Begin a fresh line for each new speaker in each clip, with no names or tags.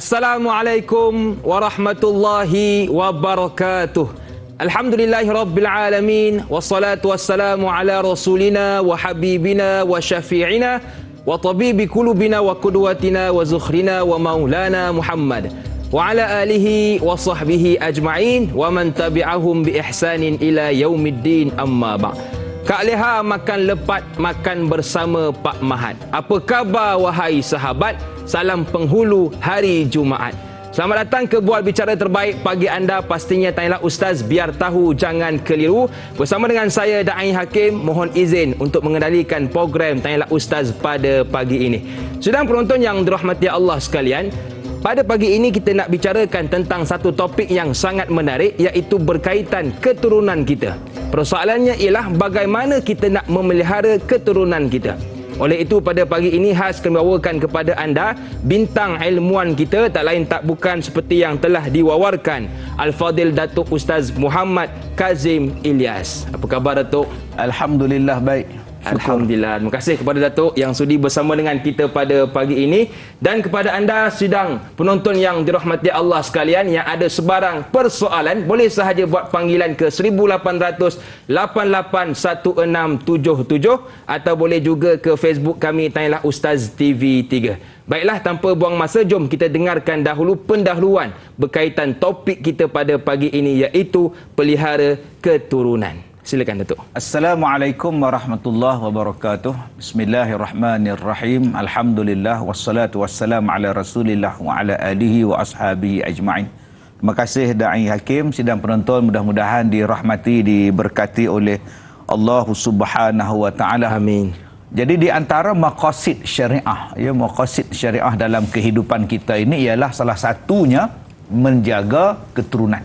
Assalamualaikum warahmatullahi wabarakatuh. Alhamdulillahi rabbil alamin. Wassalatu wassalamu ala rasulina wa habibina wa syafi'ina wa tabibi kulubina wa kudwatina wa zukhrina wa maulana Muhammad wa ala alihi wa sahbihi ajma'in wa man tabi'ahum bi ihsanin ila yaumiddin, amma ba'. Kak Leha makan lepat, makan bersama Pak Mahat. Apa khabar wahai sahabat? Salam penghulu hari Jumaat. Selamat datang ke Bual Bicara Terbaik pagi anda. Pastinya tanyalah Ustaz biar tahu jangan keliru. Bersama dengan saya Da'i Hakim, mohon izin untuk mengendalikan program Tanyalah Ustaz pada pagi ini. Sedang penonton yang dirahmati Allah sekalian, pada pagi ini kita nak bicarakan tentang satu topik yang sangat menarik, iaitu berkaitan keturunan kita. Persoalannya ialah bagaimana kita nak memelihara keturunan kita. Oleh itu pada pagi ini khas kami bawakan kepada anda bintang ilmuwan kita, tak lain tak bukan seperti yang telah diwawarkan, Al-Fadil Datuk Ustaz Muhammad Kazim Ilyas. Apa khabar Datuk?
Alhamdulillah baik.
Alhamdulillah. Terima kasih kepada Datuk yang sudi bersama dengan kita pada pagi ini, dan kepada anda sidang penonton yang dirahmati Allah sekalian yang ada sebarang persoalan, boleh sahaja buat panggilan ke 1800 881677 atau boleh juga ke Facebook kami Tanyalah Ustaz TV3. Baiklah, tanpa buang masa, jom kita dengarkan dahulu pendahuluan berkaitan topik kita pada pagi ini, iaitu pelihara keturunan. Silakan Datuk.
Assalamualaikum warahmatullahi wabarakatuh. Bismillahirrahmanirrahim. Alhamdulillah wassalatu wassalamu ala Rasulillah wa ala alihi wa ashabihi ajma'in. Terima kasih Da'i Hakim. Sidang penonton mudah-mudahan dirahmati, diberkati oleh Allah Subhanahu wa taala.
Amin.
Jadi di antara maqasid syariah, maqasid syariah dalam kehidupan kita ini ialah salah satunya menjaga keturunan.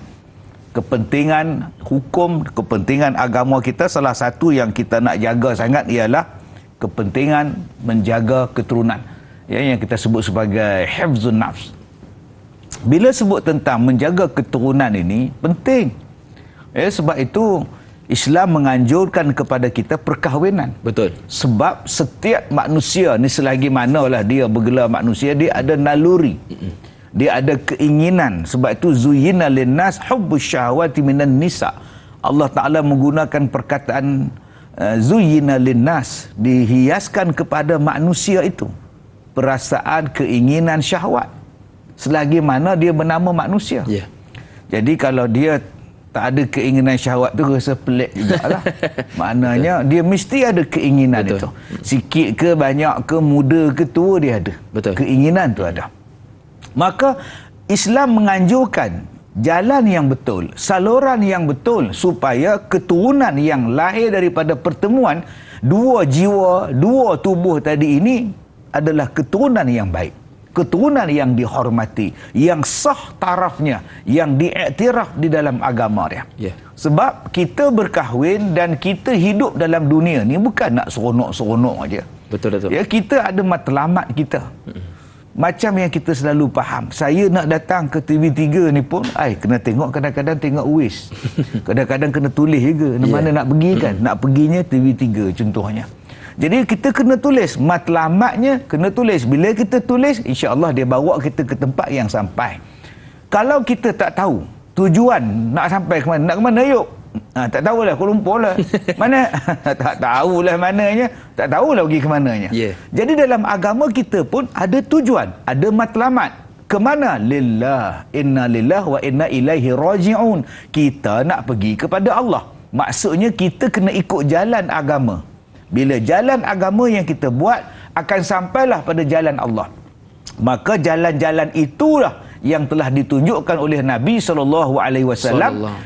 Kepentingan hukum, kepentingan agama kita, salah satu yang kita nak jaga sangat ialah kepentingan menjaga keturunan, yang kita sebut sebagai hifzun nafs. Bila sebut tentang menjaga keturunan ini penting, sebab itu Islam menganjurkan kepada kita perkahwinan.
Betul.
Sebab setiap manusia ni, selagi manalah dia bergelar manusia, dia ada naluri, dia ada keinginan. Sebab itu zuyyina linnas hubbus syahawati minan nisa. Allah Ta'ala menggunakan perkataan zuyyina linnas, dihiaskan kepada manusia itu perasaan, keinginan, syahwat, selagi mana dia bernama manusia. Jadi kalau dia tak ada keinginan syahwat tu, rasa pelik jugalah. Maknanya dia mesti ada keinginan. Betul. Itu sikit ke banyak ke, muda ke tua, dia ada. Betul. Keinginan tu ada. Maka Islam menganjurkan jalan yang betul, saluran yang betul, supaya keturunan yang lahir daripada pertemuan dua jiwa, dua tubuh tadi ini adalah keturunan yang baik, keturunan yang dihormati, yang sah tarafnya, yang diiktiraf di dalam agama dia. Sebab kita berkahwin dan kita hidup dalam dunia ni bukan nak seronok-seronok aja. Betul. Kita ada matlamat kita. Macam yang kita selalu faham, saya nak datang ke TV3 ni pun kena tengok, kadang-kadang tengok Waze, kadang-kadang kena tulis juga mana nak pergi kan. Nak perginya TV3 contohnya. Jadi kita kena tulis, matlamatnya kena tulis. Bila kita tulis, insya-Allah dia bawa kita ke tempat yang sampai. Kalau kita tak tahu tujuan nak sampai ke mana, nak ke mana yuk, tak tahulah, Kuala Lumpur lah. Mana? Tak tahulah mananya. Tak tahulah pergi ke mananya. Jadi dalam agama kita pun ada tujuan, ada matlamat. Ke mana? Lillah, inna lillah wa inna ilaihi raji'un. Kita nak pergi kepada Allah. Maksudnya kita kena ikut jalan agama. Bila jalan agama yang kita buat akan sampailah pada jalan Allah. Maka jalan-jalan itulah yang telah ditunjukkan oleh Nabi SAW.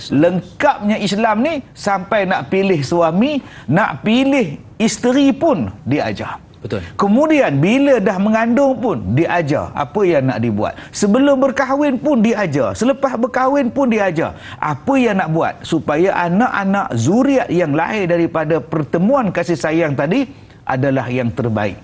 Lengkapnya Islam ni, sampai nak pilih suami, nak pilih isteri pun diajar. Betul. Kemudian bila dah mengandung pun diajar apa yang nak dibuat. Sebelum berkahwin pun diajar. Selepas berkahwin pun diajar apa yang nak buat, supaya anak-anak zuriat yang lahir daripada pertemuan kasih sayang tadi adalah yang terbaik.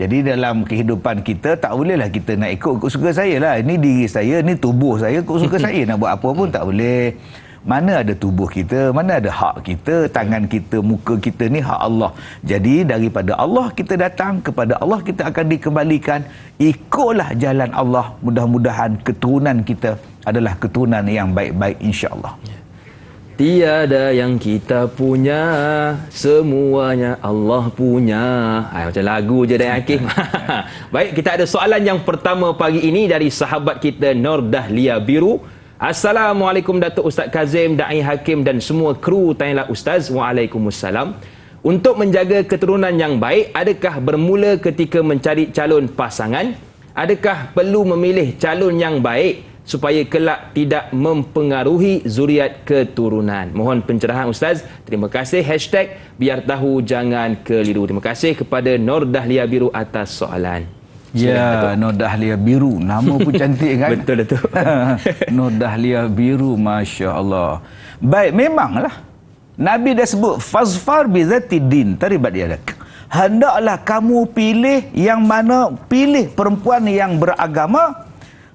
Jadi dalam kehidupan kita tak bolehlah kita nak ikut suka saya lah. Ini diri saya, ini tubuh saya, ikut suka saya. Nak buat apa pun tak boleh. Mana ada tubuh kita, mana ada hak kita, tangan kita, muka kita ni hak Allah. Jadi daripada Allah kita datang, kepada Allah kita akan dikembalikan. Ikutlah jalan Allah. Mudah-mudahan keturunan kita adalah keturunan yang baik-baik, insya-Allah.
Tiada yang kita punya, semuanya Allah punya. Macam lagu je dah Hakim. Baik, kita ada soalan yang pertama pagi ini dari sahabat kita Nur Dahlia Biru. Assalamualaikum Datuk Ustaz Kazim, Da'i Hakim dan semua kru Tanyalah Ustaz. Waalaikumsalam. Untuk menjaga keturunan yang baik, adakah bermula ketika mencari calon pasangan? Adakah perlu memilih calon yang baik supaya kelak tidak mempengaruhi zuriat keturunan? Mohon pencerahan Ustaz. Terima kasih. #biar tahu jangan keliru. Terima kasih kepada Nur Dahlia Biru atas soalan.
Ya, Nur Dahlia Biru. Nama pun cantik kan?
Betul, betul.
Nur Dahlia Biru, Masya Allah. Baik, memanglah. Nabi dah sebut, fazfar bizati din, taribat yadak. Hendaklah kamu pilih yang mana, pilih perempuan yang beragama,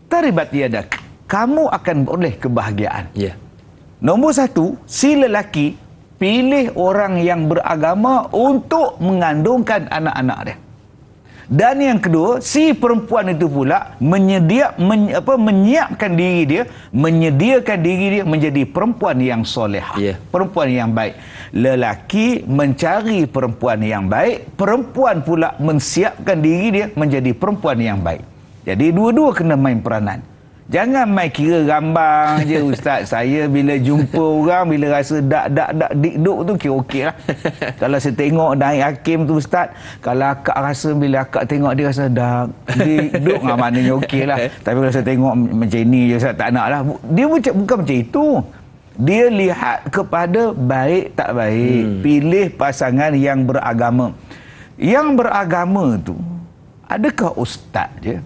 taribat yadak. Kamu akan beroleh kebahagiaan.
Ya.
Nombor satu, si lelaki pilih orang yang beragama untuk mengandungkan anak-anak dia. Dan yang kedua, si perempuan itu pula menyiapkan diri dia, menyediakan diri dia menjadi perempuan yang solehah, perempuan yang baik. Lelaki mencari perempuan yang baik, perempuan pula mensiapkan diri dia menjadi perempuan yang baik. Jadi dua-dua kena main peranan. Jangan main kira gambang je Ustaz. Saya bila jumpa orang, bila rasa dak dikduk tu kira okey lah. Kalau saya tengok Da'i Hakim tu Ustaz, kalau akak rasa, bila akak tengok dia rasa dak dikduk, maknanya okey lah. Tapi kalau saya tengok macam ni je Ustaz, tak nak lah. Dia bukan macam itu. Dia lihat kepada baik tak baik. Pilih pasangan yang beragama. Yang beragama tu, adakah ustaz je?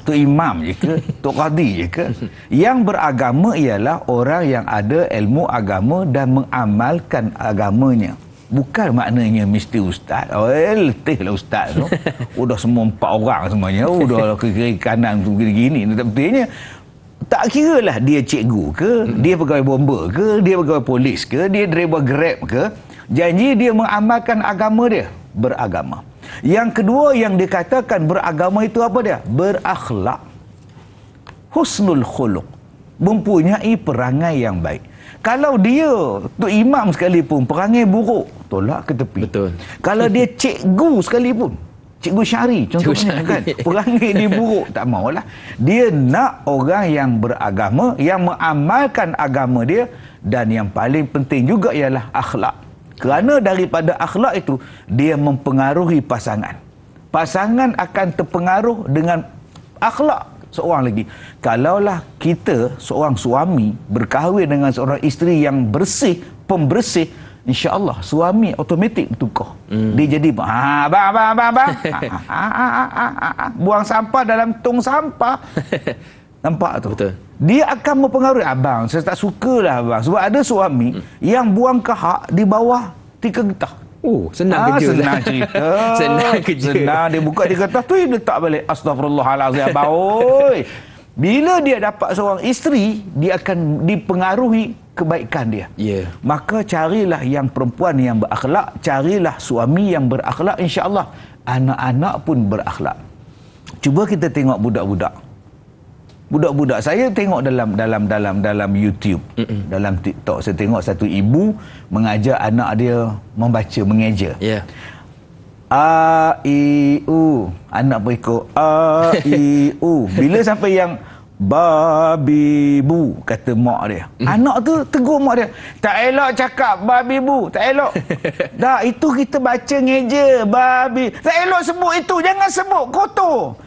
Tok imam je ke? Tok qadi je ke? Yang beragama ialah orang yang ada ilmu agama dan mengamalkan agamanya. Bukan maknanya mesti ustaz. Letih lah ustaz tu. Udah semua 4 orang semuanya. Udah ke kiri kanan tu gini-gini. Tak betulnya. Tak kira lah dia cikgu ke, dia pegawai bomba ke, dia pegawai polis ke, dia driver Grab ke. Janji dia mengamalkan agama dia. Beragama. Yang kedua yang dikatakan beragama itu apa dia? Berakhlak. Husnul khuluq. Mempunyai perangai yang baik. Kalau dia tu imam sekalipun perangai buruk, tolak ke tepi.
Betul.
Kalau dia cikgu sekalipun, cikgu syari contohnya kan, perangai dia buruk, tak maulah. Dia nak orang yang beragama, yang mengamalkan agama dia, dan yang paling penting juga ialah akhlak. Kerana daripada akhlak itu, dia mempengaruhi pasangan. Pasangan akan terpengaruh dengan akhlak seorang lagi. Kalaulah kita, seorang suami, berkahwin dengan seorang isteri yang bersih, pembersih, insya-Allah suami automatik bertukar. Dia jadi bang. Buang sampah dalam tong sampah. Nampak tu? Betul. Dia akan mempengaruhi. Abang, saya tak sukalah abang. Sebab ada suami yang buang kahak di bawah tika getah.
Oh, senang kerja.
Senang cerita.
Senang kerja.
Senang. Dia buka di kertas tu, dia letak balik. Astaghfirullahalazim, abang. Oi. Bila dia dapat seorang isteri, dia akan dipengaruhi kebaikan dia. Maka carilah yang perempuan yang berakhlak, carilah suami yang berakhlak, insya-Allah anak-anak pun berakhlak. Cuba kita tengok budak-budak. Budak-budak saya tengok dalam YouTube, dalam TikTok, saya tengok satu ibu mengajar anak dia membaca, mengeja. A I U, anak pun ikut A I U. Bila sampai yang babi bu, kata mak dia. Anak tu tegur mak dia, tak elok cakap babi bu, tak elok. Dah, itu kita baca ngeja babi. Tak elok sebut itu, jangan sebut, kotor.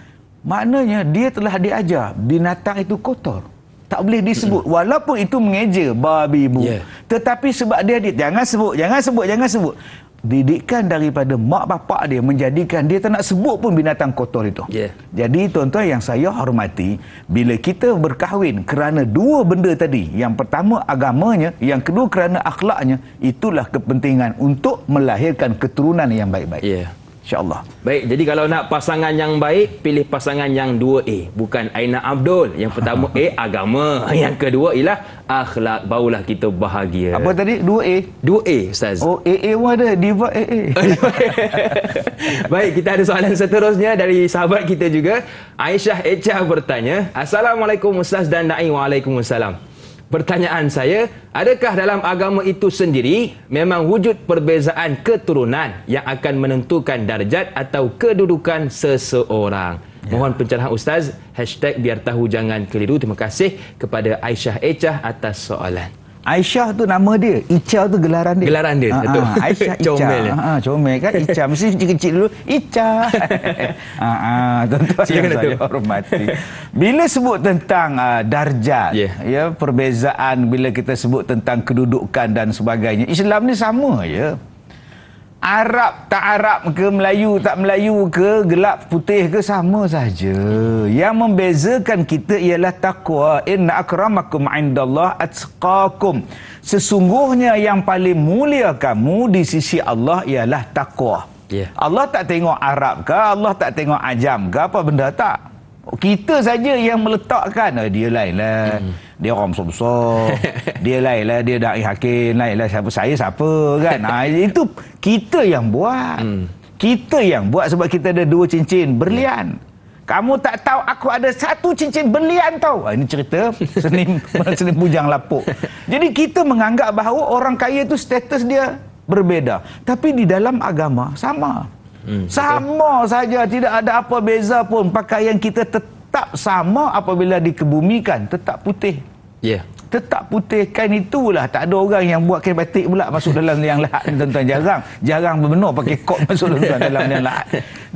Maknanya dia telah diajar binatang itu kotor, tak boleh disebut, walaupun itu mengeja babi bu. Tetapi sebab dia jangan sebut. Didikan daripada mak bapak dia menjadikan dia tak nak sebut pun binatang kotor itu. Jadi tuan-tuan yang saya hormati, bila kita berkahwin kerana dua benda tadi, yang pertama agamanya, yang kedua kerana akhlaknya, itulah kepentingan untuk melahirkan keturunan yang baik-baik. InsyaAllah.
Baik, jadi kalau nak pasangan yang baik, pilih pasangan yang 2A. Bukan Aina Abdul. Yang pertama A, agama. Yang kedua ialah akhlak. Barulah kita bahagia.
Apa tadi? 2A?
2A, Ustaz.
Oh, AA pun ada. Diva AA.
Baik, kita ada soalan seterusnya dari sahabat kita juga. Aisyah Echah bertanya, Assalamualaikum Ustaz dan Da'i. Waalaikumsalam. Pertanyaan saya, adakah dalam agama itu sendiri memang wujud perbezaan keturunan yang akan menentukan darjat atau kedudukan seseorang? Mohon pencerahan Ustaz. #biar tahu jangan keliru. Terima kasih kepada Aisyah Echah atas soalan.
Aisyah tu nama dia, Icha tu gelaran dia.
Gelaran dia, betul.
Aisyah Icha.
Comel.
Comel kan Icha. Mesti kecil-kecil dulu, Icha. Tuan-tuan yang saya hormati. Bila sebut tentang darjat, ya, perbezaan bila kita sebut tentang kedudukan dan sebagainya, Islam ni sama je. Arab tak Arab ke, Melayu tak Melayu ke, gelap putih ke, sama saja. Yang membezakan kita ialah takwa. Inna akramakum indallah atqakum. Sesungguhnya yang paling mulia kamu di sisi Allah ialah takwa. Allah tak tengok Arab ke, Allah tak tengok Ajam ke, apa benda tak. Kita saja yang meletakkan, dia lain lah. Dia orang besar-besar. Dia lain lah, dia da'i hakim. Lain lah, saya siapa kan. Itu kita yang buat. Kita yang buat sebab kita ada 2 cincin berlian. Kamu tak tahu aku ada 1 cincin berlian tau. Ini cerita seni bujang lapuk. Jadi kita menganggap bahawa orang kaya itu status dia berbeza. Tapi di dalam agama sama. Sama saja, tidak ada apa beza pun. Pakaian kita tetap sama apabila dikebumikan, tetap putih. Tetap putih. Kain itulah, tak ada orang yang buat kain batik pula masuk dalam liang lahat ni, tuan-tuan. Jarang benar pakai kot masuk dalam liang lahat.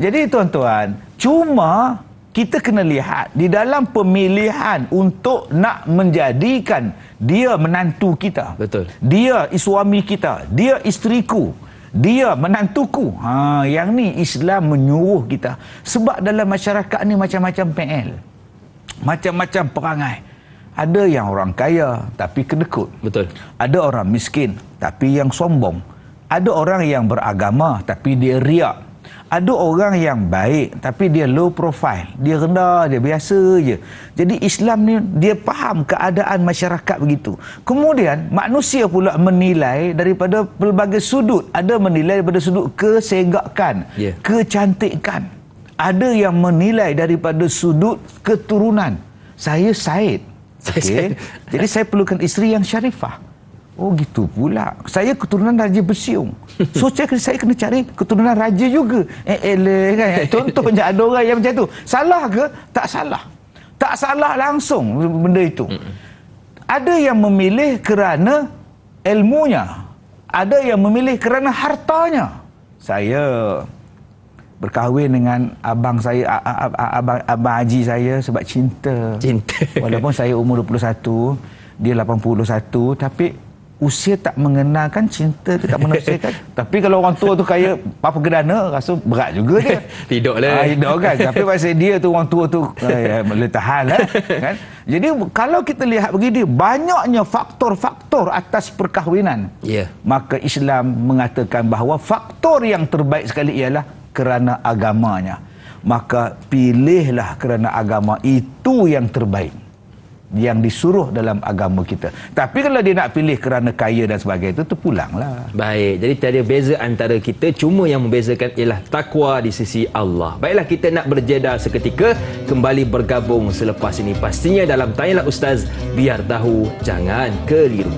Jadi tuan-tuan, cuma kita kena lihat di dalam pemilihan untuk nak menjadikan dia menantu kita.
Betul.
Dia suami kita, dia isteriku, dia menantuku. Yang ni Islam menyuruh kita. Sebab dalam masyarakat ni macam-macam PL. Macam-macam perangai. Ada yang orang kaya tapi kedekut.
Betul.
Ada orang miskin tapi yang sombong. Ada orang yang beragama tapi dia riak. Ada orang yang baik tapi dia low profile. Dia rendah, dia biasa je. Jadi Islam ni dia faham keadaan masyarakat begitu. Kemudian manusia pula menilai daripada pelbagai sudut. Ada menilai daripada sudut kesegakan, kecantikan. Ada yang menilai daripada sudut keturunan. Saya Said. Okay. Jadi saya perlukan isteri yang syarifah. Oh gitu pula. Saya keturunan Raja Bersiung. So saya kena cari keturunan raja juga. Kan? Contohnya ada orang yang macam tu. Salah ke? Tak salah. Tak salah langsung benda itu. Ada yang memilih kerana ilmunya. Ada yang memilih kerana hartanya. Saya berkahwin dengan abang saya, abang haji saya sebab cinta. Walaupun saya umur 21, dia 81, tapi usia tak mengenalkan, cinta dia tak menafsirkan. Tapi kalau orang tua tu kaya apa gedana, rasa berat juga dia.
Tidaklah.
Tidak kan. Tapi pasal dia tu, orang tua tu boleh tahan lah. Kan? Jadi kalau kita lihat begini, banyaknya faktor-faktor atas perkahwinan. Maka Islam mengatakan bahawa faktor yang terbaik sekali ialah kerana agamanya. Maka pilihlah kerana agama, itu yang terbaik yang disuruh dalam agama kita. Tapi kalau dia nak pilih kerana kaya dan sebagainya, itu pulanglah. Baik,
jadi tiada beza antara kita, cuma yang membezakan ialah takwa di sisi Allah. Baiklah, kita nak berjeda seketika, kembali bergabung selepas ini pastinya dalam Tanyalah Ustaz, biar tahu jangan keliru.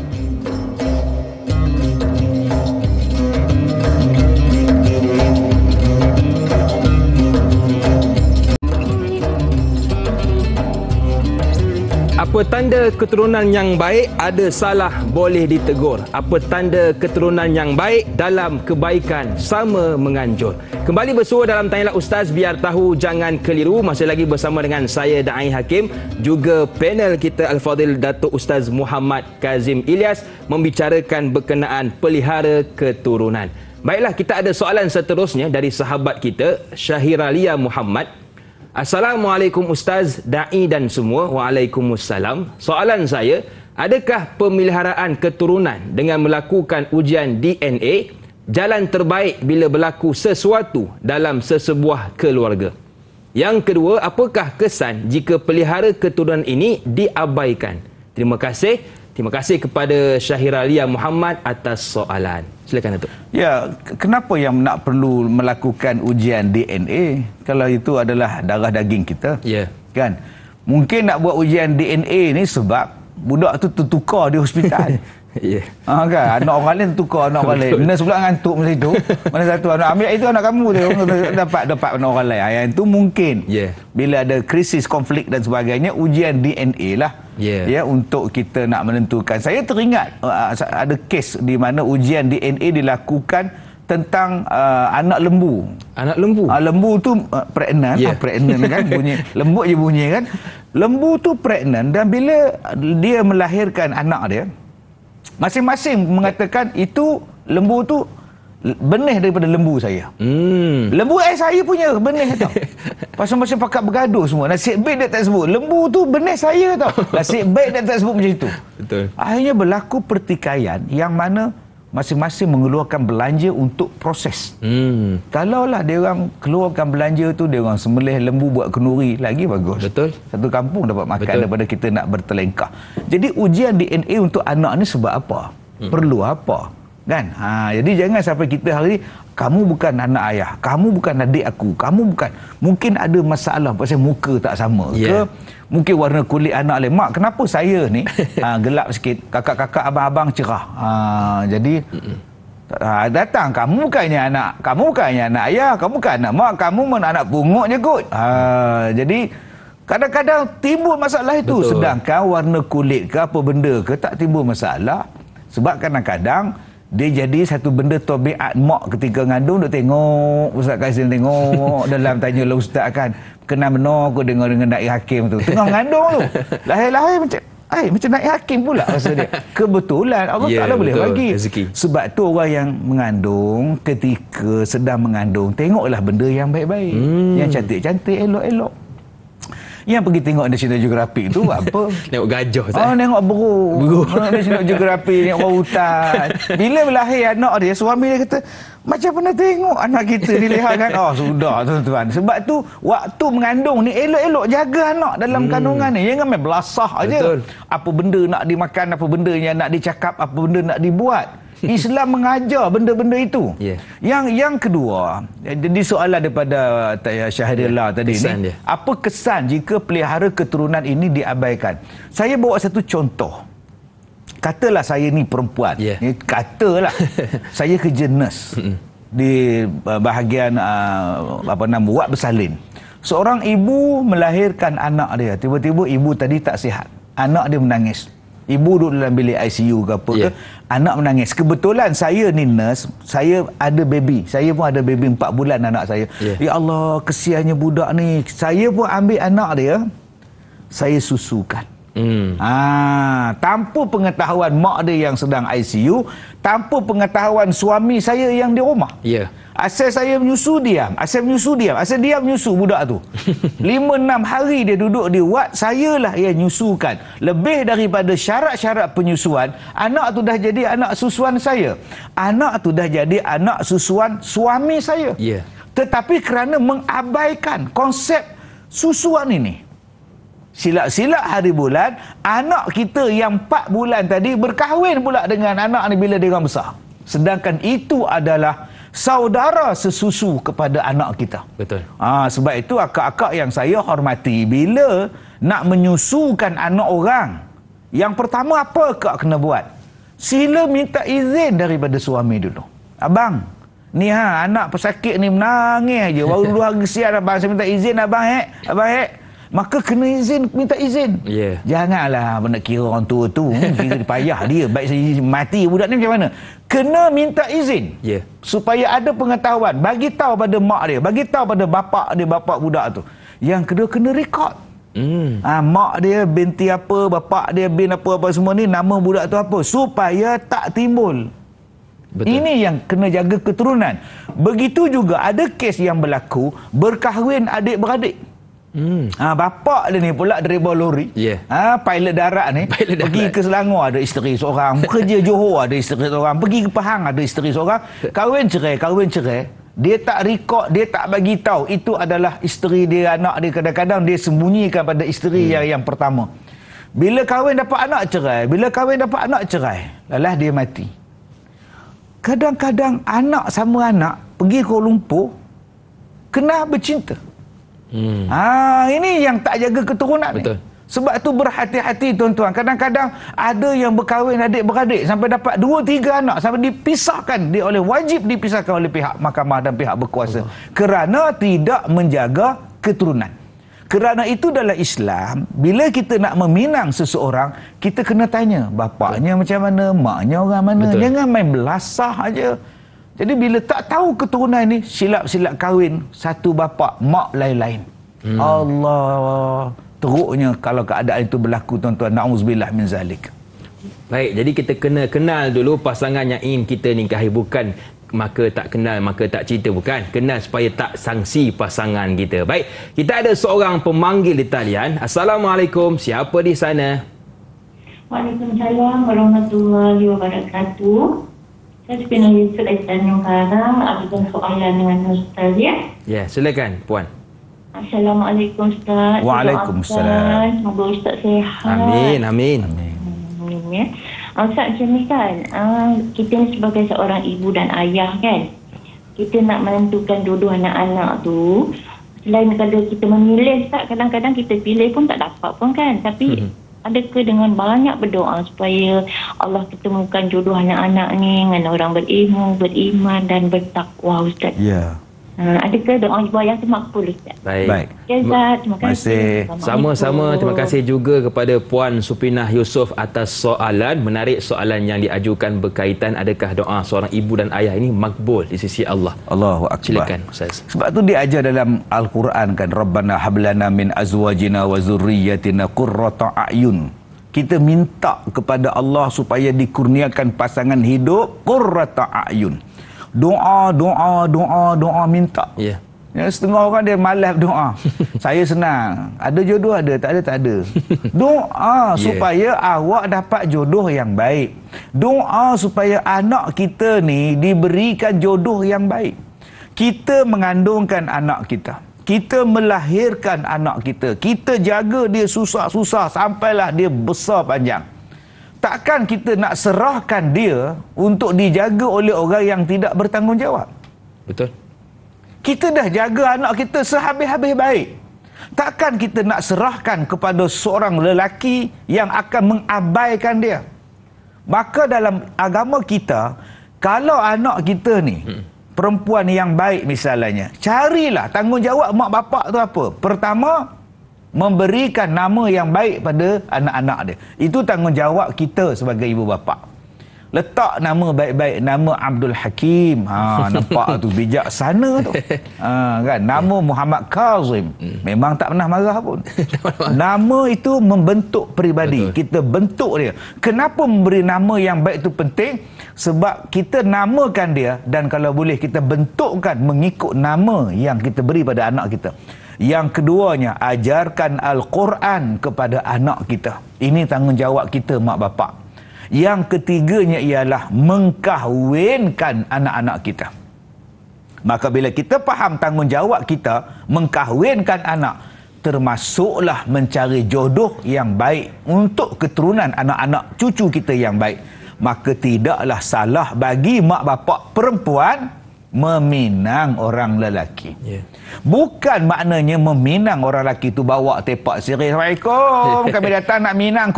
Apa tanda keturunan yang baik ada salah boleh ditegur? Apa tanda keturunan yang baik dalam kebaikan sama menganjur? Kembali bersua dalam Tanyalah Ustaz, biar tahu jangan keliru. Masih lagi bersama dengan saya Da'i Hakim, juga panel kita Al-Fadhil Datuk Ustaz Muhammad Kazim Ilyas, membicarakan berkenaan pelihara keturunan. Baiklah, kita ada soalan seterusnya dari sahabat kita Syahiralia Muhammad. Assalamualaikum Ustaz, Da'i dan semua. Waalaikumsalam. Soalan saya, adakah pemeliharaan keturunan dengan melakukan ujian DNA jalan terbaik bila berlaku sesuatu dalam sesebuah keluarga? Yang kedua, apakah kesan jika pelihara keturunan ini diabaikan? Terima kasih kepada Syahiralia Muhammad atas soalan. Silakan Datuk.
Ya, kenapa yang nak perlu melakukan ujian DNA kalau itu adalah darah daging kita?
Ya.
Kan? Mungkin nak buat ujian DNA ni sebab budak tu tertukar di hospital.
Ya.
Kan? Anak orang lain tukar anak orang lain. Nurse pula ngantuk masa itu. Mana satu anak ambil itu anak kamu tu dapat anak orang lain. Yang itu mungkin.
Yeah.
Bila ada krisis, konflik dan sebagainya, ujian DNA lah.
Yeah.
Ya, untuk kita nak menentukan. Saya teringat ada kes di mana ujian DNA dilakukan tentang anak lembu.
Anak lembu?
Lembu tu pregnant.
Yeah.
Pregnant kan bunyi. Lembut je bunyi kan. Lembu tu pregnant dan bila dia melahirkan anak dia, masing-masing mengatakan itu lembu tu benih daripada lembu saya. Lembu saya punya benih tau. Pasal-pasal pakat bergaduh semua. Nasib baik dia tak sebut. Lembu tu benih saya tau. Nasib baik dia tak sebut macam itu.
Betul.
Akhirnya berlaku pertikaian yang mana masing-masing mengeluarkan belanja untuk proses. Kalaulah dia orang keluarkan belanja tu, dia orang sembelih lembu buat kenduri, lagi bagus.
Betul.
Satu kampung dapat makan. Betul. Daripada kita nak bertelengkah. Jadi ujian DNA untuk anak ni sebab apa? Perlu apa? Kan? Jadi jangan sampai kita hari ni, kamu bukan anak ayah, kamu bukan adik aku, kamu bukan. Mungkin ada masalah pasal muka tak sama.
Yeah.
Ke mungkin warna kulit anak lain. Mak, kenapa saya ni gelap sikit, kakak-kakak abang-abang cerah. Jadi datang, kamu bukannya anak ayah, kamu bukan anak mak, kamu mana anak pungut je kot. Jadi kadang-kadang timbul masalah itu. Betul. Sedangkan warna kulit ke apa benda ke tak timbul masalah. Sebab kadang-kadang dia jadi satu benda tabiat mak ketika ngandung. Dia tengok Ustaz Kazim, tengok dalam tanyalah Ustaz kan, kenal benar aku dengar dengan Naib Hakim tu tengah mengandung tu, lahir-lahir macam Naib Hakim pula rasa dia. Kebetulan Allah Ta'ala boleh bagi rezeki. Sebab tu orang yang mengandung, ketika sedang mengandung, tengoklah benda yang baik-baik, yang cantik-cantik, elok-elok. Yang pergi tengok National Geographic tu apa?
Tengok gajah tak?
Tengok burung. National Geographic, tengok orang hutan. Bila melahir anak dia, suami dia kata, macam pernah tengok anak kita dilihat kan? Sudah tuan-tuan. Sebab tu waktu mengandung ni elok-elok jaga anak dalam kandungan ni. Jangan main belasah aja. Apa benda nak dimakan, apa benda yang nak dicakap, apa benda nak dibuat. Islam mengajar benda-benda itu. Yeah. Yang kedua, jadi soalan daripada Syahrilah tadi ni, apa kesan jika pelihara keturunan ini diabaikan? Saya bawa satu contoh. Katalah saya ni perempuan. Yeah. Katalah saya kerja nurse di bahagian wad bersalin. Seorang ibu melahirkan anak dia. Tiba-tiba ibu tadi tak sihat. Anak dia menangis. Ibu duduk dalam bilik ICU ke apa ke, anak menangis. Kebetulan saya ni nurse, saya ada baby. Saya pun ada baby 4 bulan anak saya. Ya Allah, kesiannya budak ni. Saya pun ambil anak dia, saya susukan. Tanpa pengetahuan mak dia yang sedang ICU, tanpa pengetahuan suami saya yang di rumah. Asal saya menyusu diam, asal diam menyusu budak tu. 5-6 hari dia duduk di wad, sayalah yang nyusukan. Lebih daripada syarat-syarat penyusuan, anak tu dah jadi anak susuan saya. Anak tu dah jadi anak susuan suami saya. Tetapi kerana mengabaikan konsep susuan ini, silap-silap hari bulan, anak kita yang 4 bulan tadi berkahwin pula dengan anak ni bila dia orang besar. Sedangkan itu adalah saudara sesusu kepada anak kita. Betul. Sebab itu akak-akak yang saya hormati, bila nak menyusukan anak orang, yang pertama apa akak kena buat? Sila minta izin daripada suami dulu. Abang, ni anak pesakit ni menangis je. Baru 2 hari siang abang, saya minta izin abang Maka kena izin, minta izin. Janganlah nak kira orang tua tu, kira payah dia, baik saya mati budak ni macam mana. Kena minta izin. Supaya ada pengetahuan, bagi tahu pada mak dia, bagi tahu pada bapak dia, bapak budak tu. Yang kedua, kena rekod. Mak dia binti apa, bapak dia bin apa-apa semua ni, nama budak tu apa, supaya tak timbul. Betul. Ini yang kena jaga keturunan. Begitu juga ada kes yang berlaku berkahwin adik-beradik. Bapak dia ni pula driver lori. Pilot darat ni. Pergi ke Selangor ada isteri seorang, bekerja Johor ada isteri seorang, pergi ke Pahang ada isteri seorang, kahwin cerai. Dia tak rekod, dia tak bagi tahu itu adalah isteri dia, anak dia. Kadang-kadang dia sembunyikan pada isteri yang pertama. Bila kahwin dapat anak cerai, lalah dia mati. Kadang-kadang anak sama anak pergi Kuala Lumpur kena bercinta. Ini yang tak jaga keturunan.
Betul.
Ni. Sebab tu berhati-hati tuan-tuan. Kadang-kadang ada yang berkahwin adik-beradik sampai dapat 2-3 anak sampai dipisahkan, dia wajib dipisahkan oleh pihak mahkamah dan pihak berkuasa kerana tidak menjaga keturunan. Kerana itu dalam Islam, bila kita nak meminang seseorang, kita kena tanya bapaknya macam mana, maknya orang mana.
Betul.
Jangan main belasah aja. Jadi bila tak tahu keturunan ni, silap-silap kahwin satu bapa, mak lain-lain. Allah, teruknya kalau keadaan itu berlaku tuan-tuan. Na'udzubillah min zalik.
Baik, jadi kita kena kenal dulu pasangan yang ingin kita nikahi. Bukan maka tak kenal, maka tak cerita. Bukan, kenal supaya tak sangsi pasangan kita. Baik, kita ada seorang pemanggil di talian. Assalamualaikum, siapa di sana?
Waalaikumsalam warahmatullahi wabarakatuh. Saya sebenarnya Yusuf dari Tanjung Karang. Ada soalan dengan Ustaz ya?
Ya, silakan puan.
Assalamualaikum Ustaz.
Waalaikumsalam.
Semoga Ustaz sihat.
Amin.
Ya. Ustaz macam ni kan, kita ni sebagai seorang ibu dan ayah kan, kita nak menentukan jodoh anak-anak tu. Selain kalau kita memilih Ustaz, kadang-kadang kita pilih pun tak dapat pun kan. Tapi adakah dengan banyak berdoa supaya Allah ketemukan jodoh anak-anak ni dengan orang berilmu, beriman dan bertakwa Ustaz?
Ya.
Adakah doa ibu ayah tu makbul Ustaz?
Baik.
Ya Ustaz, terima kasih.
Sama-sama, terima kasih juga kepada Puan Supinah Yusof atas soalan. Menarik soalan yang diajukan berkaitan adakah doa seorang ibu dan ayah ini makbul di sisi Allah.
Allahu Akbar.
Silakan Ustaz.
Sebab tu diajar dalam Al-Quran kan, Rabbana hablana min azwajina wa zurriyyatina qurrata a'yun. Kita minta kepada Allah supaya dikurniakan pasangan hidup qurrata a'yun. Doa minta.
Ya.
Ya, setengah orang dia malas doa. Saya senang. Ada jodoh ada, tak ada. Doa supaya awak dapat jodoh yang baik. Doa supaya anak kita ni diberikan jodoh yang baik. Kita mengandungkan anak kita. Kita melahirkan anak kita. Kita jaga dia susah-susah sampailah dia besar panjang. Takkan kita nak serahkan dia untuk dijaga oleh orang yang tidak bertanggungjawab.
Betul.
Kita dah jaga anak kita sehabis-habis baik. Takkan kita nak serahkan kepada seorang lelaki yang akan mengabaikan dia. Maka dalam agama kita, kalau anak kita ni perempuan yang baik misalnya, carilah tanggungjawab mak bapak tu apa. Pertama, memberikan nama yang baik pada anak-anak dia. Itu tanggungjawab kita sebagai ibu bapa. Letak nama baik-baik, nama Abdul Hakim. Nampak tu bijaksana tu. Kan, nama Muhammad Kazim. Memang tak pernah marah pun. Nama itu membentuk peribadi. Betul. Kita bentuk dia. Kenapa memberi nama yang baik itu penting? Sebab kita namakan dia dan kalau boleh kita bentukkan mengikut nama yang kita beri pada anak kita. Yang keduanya, ajarkan Al-Quran kepada anak kita. Ini tanggungjawab kita mak bapak. Yang ketiganya ialah mengkahwinkan anak-anak kita. Maka bila kita faham tanggungjawab kita mengkahwinkan anak, termasuklah mencari jodoh yang baik untuk keturunan anak-anak cucu kita yang baik. Maka tidaklah salah bagi mak bapak perempuan meminang orang lelaki. Bukan maknanya meminang orang lelaki tu bawa tepak sirih. Assalamualaikum, kami datang nak minang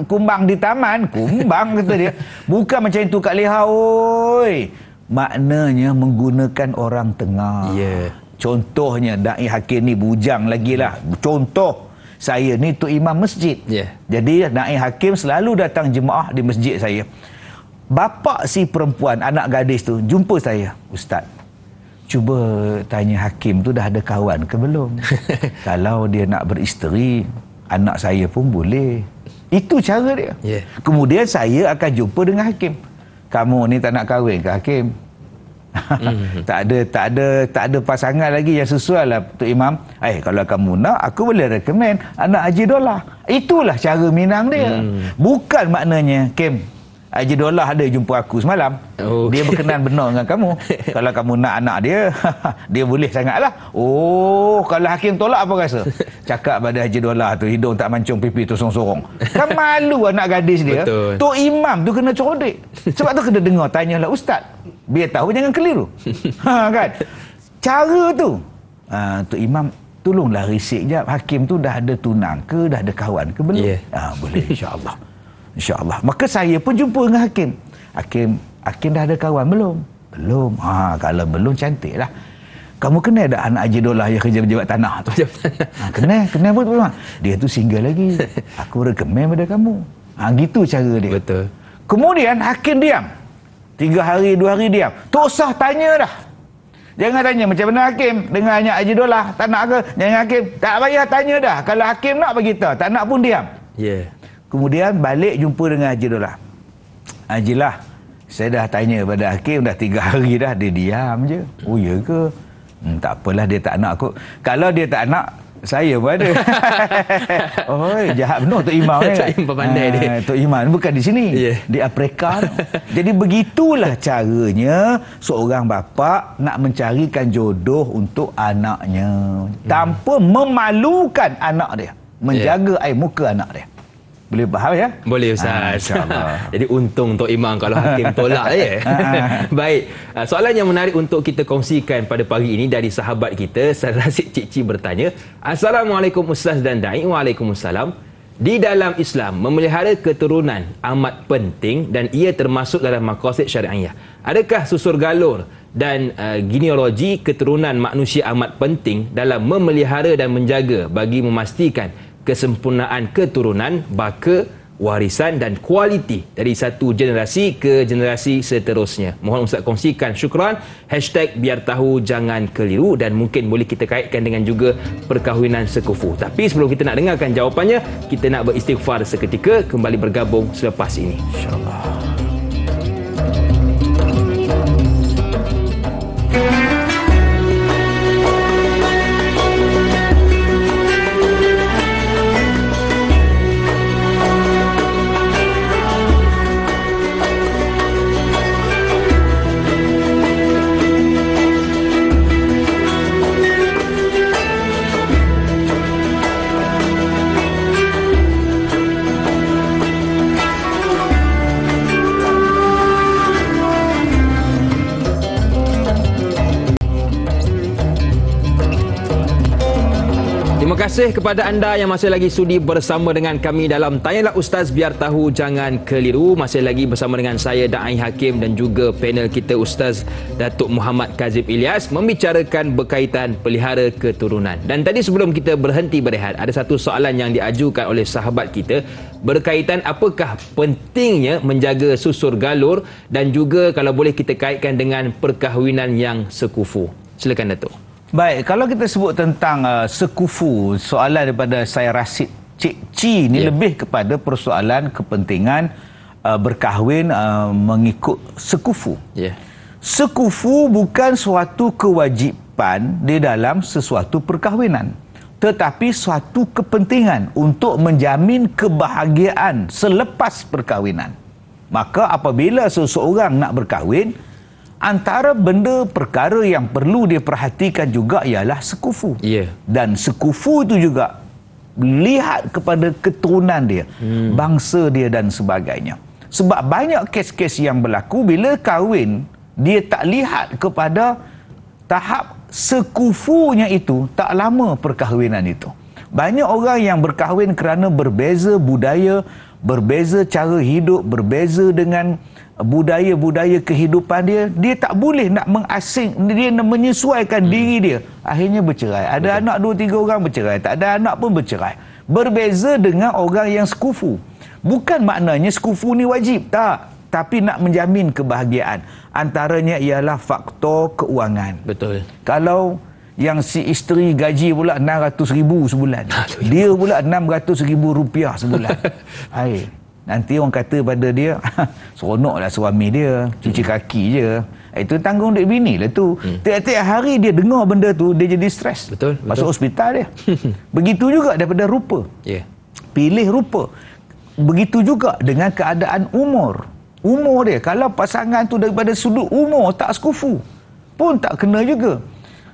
kumbang di taman. Kumbang kata dia. Bukan macam itu Kak Leha. Oi. Maknanya menggunakan orang tengah. Contohnya Da'i Hakim ni bujang lagi lah. Contoh, saya ni tu imam masjid. Jadi Da'i Hakim selalu datang jemaah di masjid saya. Bapa si perempuan, anak gadis tu jumpa saya, Ustaz, cuba tanya Hakim tu dah ada kawan ke belum? Kalau dia nak beristeri, anak saya pun boleh. Itu cara dia. Kemudian saya akan jumpa dengan Hakim. Kamu ni tak nak kahwin ke Hakim? tak ada pasangan lagi yang sesuai lah Tok Imam. Kalau kamu nak, aku boleh recommend anak Haji Dollah. Itulah cara Minang dia. Bukan maknanya Kem, Haji Dollah ada jumpa aku semalam. Dia berkenan benar dengan kamu. Kalau kamu nak anak dia, dia boleh sangatlah. Kalau hakim tolak apa rasa? Cakap pada Haji Dollah tu, hidung tak mancung, pipi tu sorong-sorong. Kan malu anak gadis dia.
Betul.
Tok Imam tu kena cerdik. Sebab tu kena dengar, tanyalah ustaz. Biar tahu, jangan keliru. Kan? Cara tu. Tok Imam, tolonglah risik jap. Hakim tu dah ada tunang ke, dah ada kawan ke belum? Boleh, insya-Allah. InsyaAllah. Maka saya pun jumpa dengan Hakim. Hakim dah ada kawan belum? Belum. Kalau belum, cantik lah. Kamu kenal tak anak Haji Dollah yang kerja pejabat tanah tu? Kenal pun. Dia tu single lagi. Aku recommend pada kamu. Gitu cara dia.
Betul.
Kemudian Hakim diam. 3 hari, 2 hari diam. Tak usah tanya dah. Jangan tanya macam mana Hakim dengan anak Haji Dollah. Tak nak ke? Jangan Hakim. Tak payah tanya dah. Kalau Hakim nak bagi tahu, tak nak pun diam. Kemudian balik jumpa dengan Haji Dollah. Haji lah, saya dah tanya pada Hakim dah 3 hari dah, dia diam je. Ya ke? Tak apalah, dia tak nak aku. Kalau dia tak nak, saya pun ada. Jahat benar Tok Imam ni.
Tok Imam pandai dia.
Tok Imam bukan di sini. Di Afrika. Jadi begitulah caranya seorang bapa nak mencarikan jodoh untuk anaknya. Tanpa memalukan anak dia. Menjaga air muka anak dia. Boleh faham ya?
Boleh Ustaz. Jadi untung Tok Imam kalau Hakim tolak ya. Baik. Soalan yang menarik untuk kita kongsikan pada pagi ini dari sahabat kita, Rasid Cikci bertanya, Assalamualaikum Ustaz dan Da'i. Waalaikumsalam. Di dalam Islam, memelihara keturunan amat penting dan ia termasuk dalam maqasid syariah. Adakah susur galur dan genealogi keturunan manusia amat penting dalam memelihara dan menjaga bagi memastikan kesempurnaan keturunan, baka, warisan dan kualiti dari satu generasi ke generasi seterusnya? Mohon Ustaz kongsikan. Syukran. #biar tahu jangan keliru, dan mungkin boleh kita kaitkan dengan juga perkahwinan sekufu. Tapi sebelum kita nak dengarkan jawapannya, kita nak beristighfar seketika, kembali bergabung selepas ini. InsyaAllah. Terima kasih kepada anda yang masih lagi sudi bersama dengan kami dalam Tanyalah Ustaz Biar Tahu Jangan Keliru. Masih lagi bersama dengan saya, Da'i Hakim, dan juga panel kita Ustaz Datuk Muhammad Kazim Ilyas, membicarakan berkaitan pelihara keturunan. Dan tadi sebelum kita berhenti berehat, ada satu soalan yang diajukan oleh sahabat kita berkaitan apakah pentingnya menjaga susur galur, dan juga kalau boleh kita kaitkan dengan perkahwinan yang sekufu. Silakan Datuk.
Baik, kalau kita sebut tentang sekufu, soalan daripada saya Rasid Cikci ni lebih kepada persoalan kepentingan berkahwin mengikut sekufu. Sekufu bukan suatu kewajipan di dalam sesuatu perkahwinan, tetapi suatu kepentingan untuk menjamin kebahagiaan selepas perkahwinan. Maka apabila seseorang nak berkahwin, antara benda perkara yang perlu dia perhatikan juga ialah sekufu. Dan sekufu itu juga lihat kepada keturunan dia, bangsa dia dan sebagainya. Sebab banyak kes-kes yang berlaku bila kahwin, dia tak lihat kepada tahap sekufunya itu, tak lama perkahwinan itu. Banyak orang yang berkahwin kerana berbeza budaya, berbeza cara hidup, berbeza dengan budaya-budaya kehidupan dia, dia tak boleh nak dia nak menyesuaikan diri dia, akhirnya bercerai. Ada anak 2-3 orang bercerai, tak ada anak pun bercerai. Berbeza dengan orang yang sekufu. Bukan maknanya sekufu ni wajib, tak, tapi nak menjamin kebahagiaan. Antaranya ialah faktor keuangan. Betul. Kalau yang si isteri gaji pula 600,000 sebulan, dia pula 600,000 rupiah sebulan. Nanti orang kata pada dia, seronoklah suami dia, cuci kaki je. Itu tanggung duit bini lah tu. Tiap-tiap hari dia dengar benda tu, dia jadi stres.
Betul.
Masuk hospital dia. Begitu juga daripada rupa.
Ya.
Pilih rupa. Begitu juga dengan keadaan umur. Umur dia, kalau pasangan tu daripada sudut umur tak sekufu, pun tak kena juga.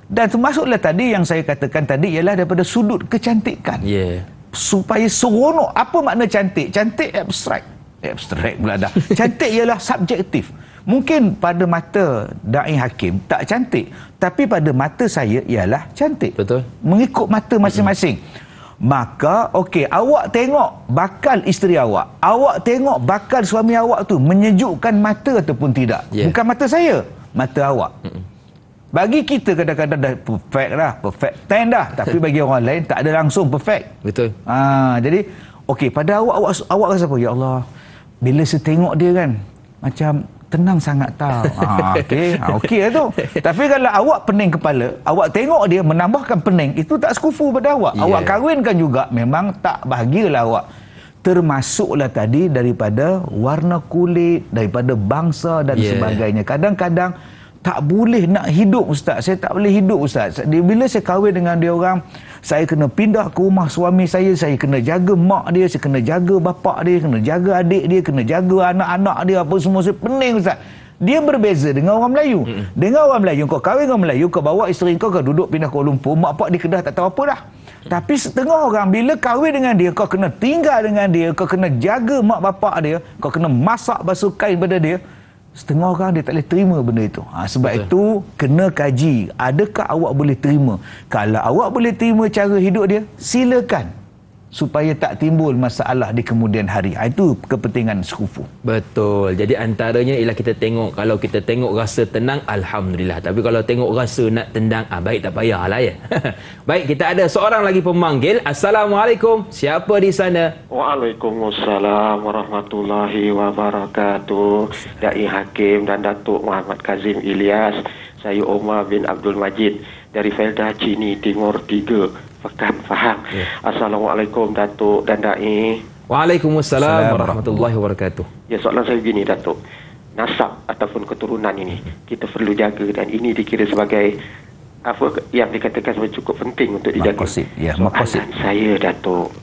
Dan termasuklah tadi yang saya katakan tadi ialah daripada sudut kecantikan.
Ya.
Supaya seronok. Apa makna cantik? Cantik abstrak. Abstrak pula dah. Cantik ialah subjektif. Mungkin pada mata Da'i Hakim tak cantik, tapi pada mata saya ialah cantik.
Betul.
Mengikut mata masing-masing. Maka okey, awak tengok bakal isteri awak, awak tengok bakal suami awak tu menyejukkan mata ataupun tidak. Bukan mata saya, mata awak. Bagi kita kadang-kadang dah perfect dah, perfect 10 dah, tapi bagi orang lain tak ada langsung perfect.
Betul.
Jadi okey, pada awak rasa apa? Ya Allah, bila saya tengok dia kan macam tenang sangat tau. Okey lah tu. Tapi kalau awak pening kepala, awak tengok dia menambahkan pening, itu tak sekufu pada awak. Awak kahwinkan juga memang tak bahagialah awak. Termasuklah tadi daripada warna kulit, daripada bangsa dan sebagainya. Kadang-kadang tak boleh nak hidup, Ustaz. Saya tak boleh hidup, Ustaz. Bila saya kahwin dengan dia orang, saya kena pindah ke rumah suami saya kena jaga mak dia, saya kena jaga bapak dia, kena jaga adik dia, kena jaga anak-anak dia, apa semua. Saya pening, Ustaz. Dia berbeza dengan orang Melayu. Dengan orang Melayu, kau kahwin dengan Melayu, kau bawa isteri kau duduk pindah Kuala Lumpur, mak pak di Kedah tak tahu apa dah. Tapi setengah orang bila kahwin dengan dia, kau kena tinggal dengan dia, kau kena jaga mak bapak dia, kau kena masak basuh kain pada dia. Setengah orang dia tak boleh terima benda itu. Sebab itu kena kaji, adakah awak boleh terima. Kalau awak boleh terima cara hidup dia, silakan, supaya tak timbul masalah di kemudian hari. Itu kepentingan sekufu.
Betul. Jadi antaranya ialah kita tengok, kalau kita tengok rasa tenang, alhamdulillah. Tapi kalau tengok rasa nak tendang, baik tak payahlah ya. Baik, kita ada seorang lagi pemanggil. Assalamualaikum. Siapa di sana?
Waalaikumsalam warahmatullahi wabarakatuh. Da'i Hakim dan Datuk Muhammad Kazim Ilyas. Saya Omar bin Abdul Majid dari Felda Cini Timur 3. Faham. Assalamualaikum Datuk dan Da'i.
Waalaikumsalam warahmatullahi wabarakatuh.
Ya, soalan saya begini Datuk. Nasab ataupun keturunan ini kita perlu jaga, dan ini dikira sebagai apa yang dikatakan sebagai cukup penting untuk dijaga. Soalan saya Datuk,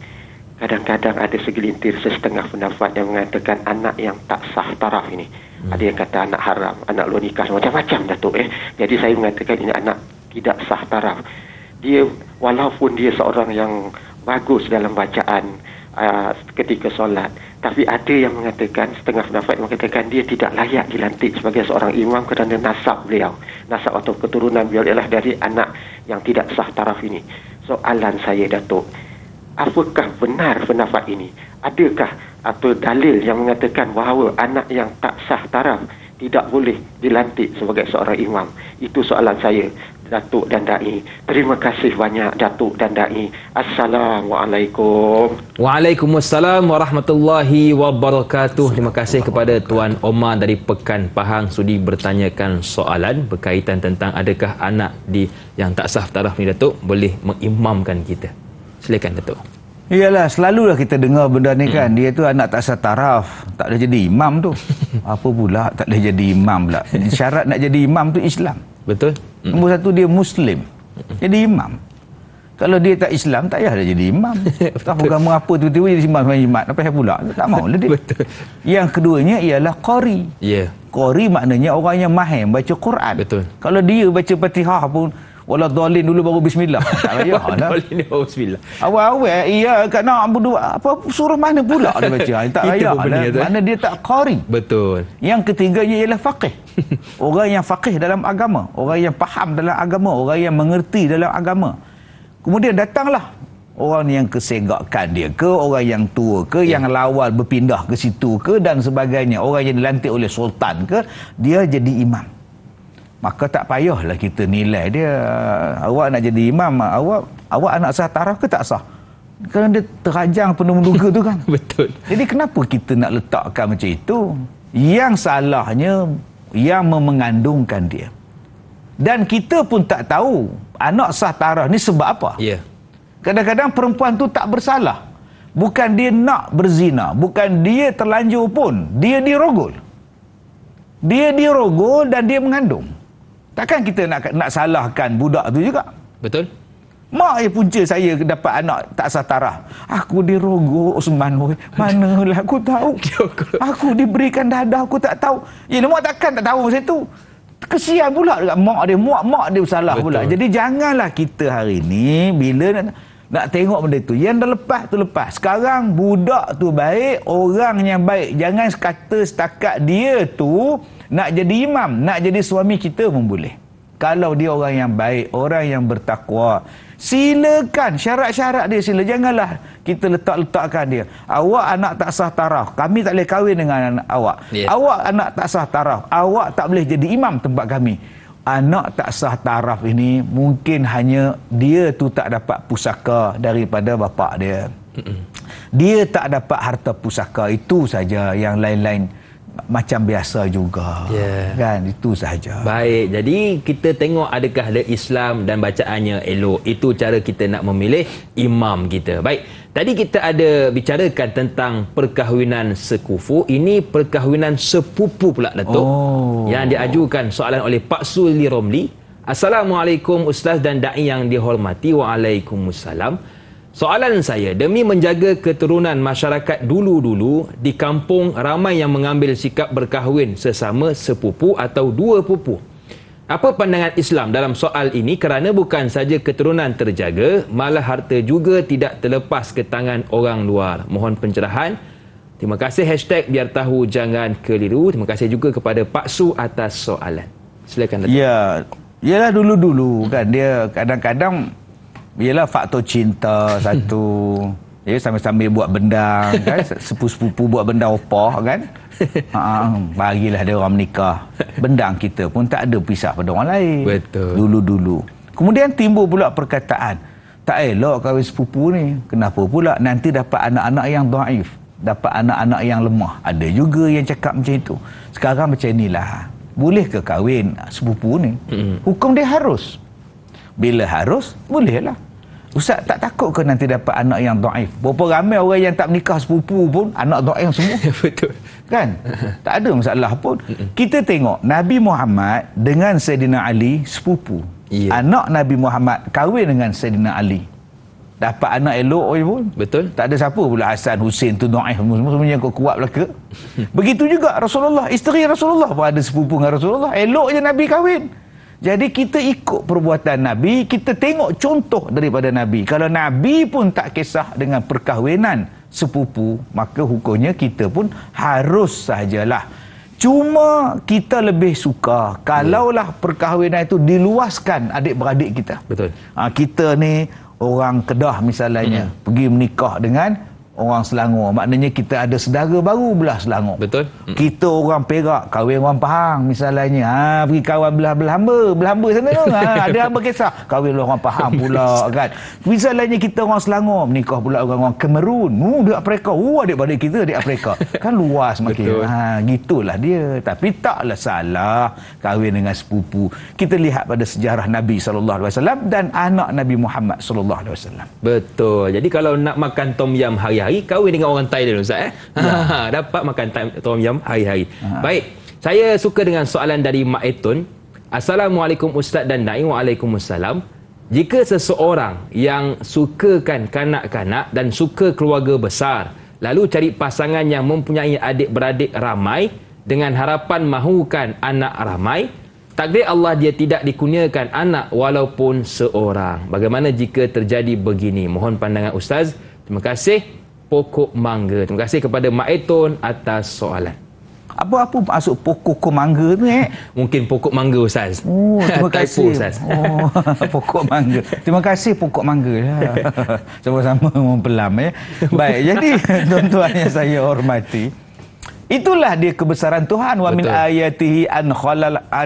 kadang-kadang ada segelintir setengah pendapat yang mengatakan anak yang tak sah taraf ini, ada yang kata anak haram, anak luar nikah, macam-macam Datuk. Jadi saya mengatakan ini anak tidak sah taraf. Dia walaupun dia seorang yang bagus dalam bacaan ketika solat, tapi ada yang mengatakan, setengah pendapat mengatakan dia tidak layak dilantik sebagai seorang imam kerana nasab beliau, nasab atau keturunan beliau ialah dari anak yang tidak sah taraf ini. Soalan saya Datuk, apakah benar pendapat ini? Adakah atau dalil yang mengatakan bahawa anak yang tak sah taraf tidak boleh dilantik sebagai seorang imam? Itu soalan saya Datuk dan Da'i. Terima kasih banyak Datuk dan Da'i. Assalamualaikum.
Waalaikumsalam warahmatullahi wabarakatuh. Terima kasih kepada Tuan Omar dari Pekan Pahang sudi bertanyakan soalan berkaitan tentang adakah anak yang tak sah taraf ni Datuk boleh mengimamkan kita. Silakan Datuk.
Iyalah, selalulah kita dengar benda ni kan. Dia tu anak tak sah taraf, tak boleh jadi imam tu. Apa pula tak boleh jadi imam pula? Syarat nak jadi imam tu Islam.
Betul.
Nombor satu, dia Muslim. Jadi imam. Kalau dia tak Islam, tak payah dia jadi imam. Tak agama apa tiba-tiba jadi imam sembahyang Jumaat. Apa payah pula? Tak mau lah dia.
Betul.
Yang keduanya ialah qari. Qari maknanya orang yang mahir baca Quran.
Betul.
Kalau dia baca Fatihah pun wala dhalin dulu baru bismillah. Tak payahlah.
Dhalin baru bismillah.
Awal-awal kat nak apa surah mana pula dia baca. Tak payahlah. Mana dia tak qari.
Betul.
Yang ketiganya ialah faqih. Orang yang faqih dalam agama, orang yang faham dalam agama, orang yang mengerti dalam agama. Kemudian datanglah orang yang kesegakan dia ke, orang yang tua ke, yang lawal berpindah ke situ ke dan sebagainya, orang yang dilantik oleh sultan ke, dia jadi imam. Maka tak payahlah kita nilai dia, awak nak jadi imam, awak anak sah taraf ke tak sah? Kerana dia terajang penuh menduga tu kan.
Betul.
Jadi kenapa kita nak letakkan macam itu? Yang salahnya yang mengandungkan dia. Dan kita pun tak tahu anak sah taraf ni sebab apa.
Ya.
Kadang-kadang perempuan tu tak bersalah. Bukan dia nak berzina, bukan dia terlanjur pun, dia dirogol. Dia dirogol dan dia mengandung. Takkan kita nak salahkan budak tu juga.
Betul.
Mak je punca saya dapat anak tak sah taraf. Aku dirogol Osman. Manalah aku tahu. Aku diberikan dadah, aku tak tahu. Ya, mak takkan tak tahu masa tu. Kesian pula dekat mak dia. Mak dia salah. Betul. Pula. Jadi janganlah kita hari ni bila nak tengok benda tu. Yang dah lepas tu lepas. Sekarang budak tu baik, orang yang baik. Jangan kata setakat dia tu nak jadi imam, nak jadi suami kita pun boleh. Kalau dia orang yang baik, orang yang bertakwa, silakan syarat-syarat dia sila. Janganlah kita letakkan dia. Awak anak tak sah taraf, kami tak boleh kahwin dengan anak awak. Awak anak tak sah taraf, awak tak boleh jadi imam tempat kami. Anak tak sah taraf ini mungkin hanya dia tu tak dapat pusaka daripada bapa dia. Dia tak dapat harta pusaka, itu saja. Yang lain-lain macam biasa juga. Kan, itu sahaja.
Baik, jadi kita tengok adakah ada Islam dan bacaannya elok. Itu cara kita nak memilih imam kita. Baik, tadi kita ada bicarakan tentang perkahwinan sekufu. Ini perkahwinan sepupu pula, Datuk. Yang diajukan soalan oleh Pak Suli Romli. Assalamualaikum Ustaz dan Da'i yang dihormati. Waalaikumsalam. Soalan saya, demi menjaga keturunan masyarakat dulu-dulu, di kampung ramai yang mengambil sikap berkahwin sesama sepupu atau dua pupu. Apa pandangan Islam dalam soal ini, kerana bukan saja keturunan terjaga, malah harta juga tidak terlepas ke tangan orang luar. Mohon pencerahan. Terima kasih. Biar tahu jangan keliru. Terima kasih juga kepada Pak Su atas soalan. Silakan.
Ya, yalah dulu-dulu kan dia kadang-kadang ialah faktor cinta satu. Ya, sambil-sambil buat benda kan, sepupu-sepupu buat benda opah kan. Bagilah dia orang menikah. Bendang kita pun tak ada pisah pada orang lain.
Betul.
Dulu-dulu. Kemudian timbul pula perkataan, tak elok kahwin sepupu ni. Kenapa pula? Nanti dapat anak-anak yang dhaif, dapat anak-anak yang lemah. Ada juga yang cakap macam itu. Sekarang macam inilah. Boleh ke kahwin sepupu ni? Hukum dia harus. Bila harus, bolehlah. Ustaz, tak takut ke nanti dapat anak yang dhaif? Berapa ramai orang yang tak menikah sepupu pun anak dhaif semua.
Betul.
Kan? Tak ada masalah pun. Kita tengok Nabi Muhammad dengan Saidina Ali sepupu. Anak Nabi Muhammad kahwin dengan Saidina Ali. Dapat anak elok pun.
Betul.
Tak ada siapa pula Hasan, Husin tu dhaif semuanya kuat belaka. Begitu juga Rasulullah, isteri Rasulullah pun ada sepupu dengan Rasulullah. Elok je Nabi kahwin. Jadi kita ikut perbuatan Nabi, kita tengok contoh daripada Nabi. Kalau Nabi pun tak kisah dengan perkahwinan sepupu, maka hukumnya kita pun harus sahajalah. Cuma kita lebih suka kalaulah perkahwinan itu diluaskan adik-beradik kita.
Betul.
Kita ni orang Kedah misalnya, pergi menikah dengan orang Selangor, maknanya kita ada saudara baru belah Selangor.
Betul.
Kita orang Perak kahwin orang Pahang misalnya, pergi kawan belah Hamba sana tu. Ada hamba kisah kahwin orang Pahang pula kan. Misalnya kita orang Selangor menikah pula orang Cameroon, dekat Afrika. Adik-beradik kita dekat Afrika. Kan luas makin. Gitulah dia. Tapi taklah salah kahwin dengan sepupu. Kita lihat pada sejarah Nabi SAW dan anak Nabi Muhammad SAW.
Betul. Jadi kalau nak makan tom yam hari-hari, kahwin dengan orang Thailand, Ustaz. Dapat makan tom yam hari-hari. Baik, saya suka dengan soalan dari Mak Etun. Assalamualaikum Ustaz dan Da'i. Waalaikumsalam. Jika seseorang yang sukakan kanak-kanak dan suka keluarga besar, lalu cari pasangan yang mempunyai adik-beradik ramai dengan harapan mahukan anak ramai, takdir Allah dia tidak dikurniakan anak walaupun seorang. Bagaimana jika terjadi begini? Mohon pandangan Ustaz. Terima kasih. Pokok Mangga. Terima kasih kepada Mak Etun atas soalan.
Apa maksud pokok mangga tu
Mungkin pokok mangga Ustaz.
Terima kasih
Ustaz.
Pokok mangga. Terima kasih pokok mangga. Sama-sama mempelam Baik, jadi tuan-tuan yang saya hormati, itulah dia kebesaran Tuhan. Wa min ayatihi an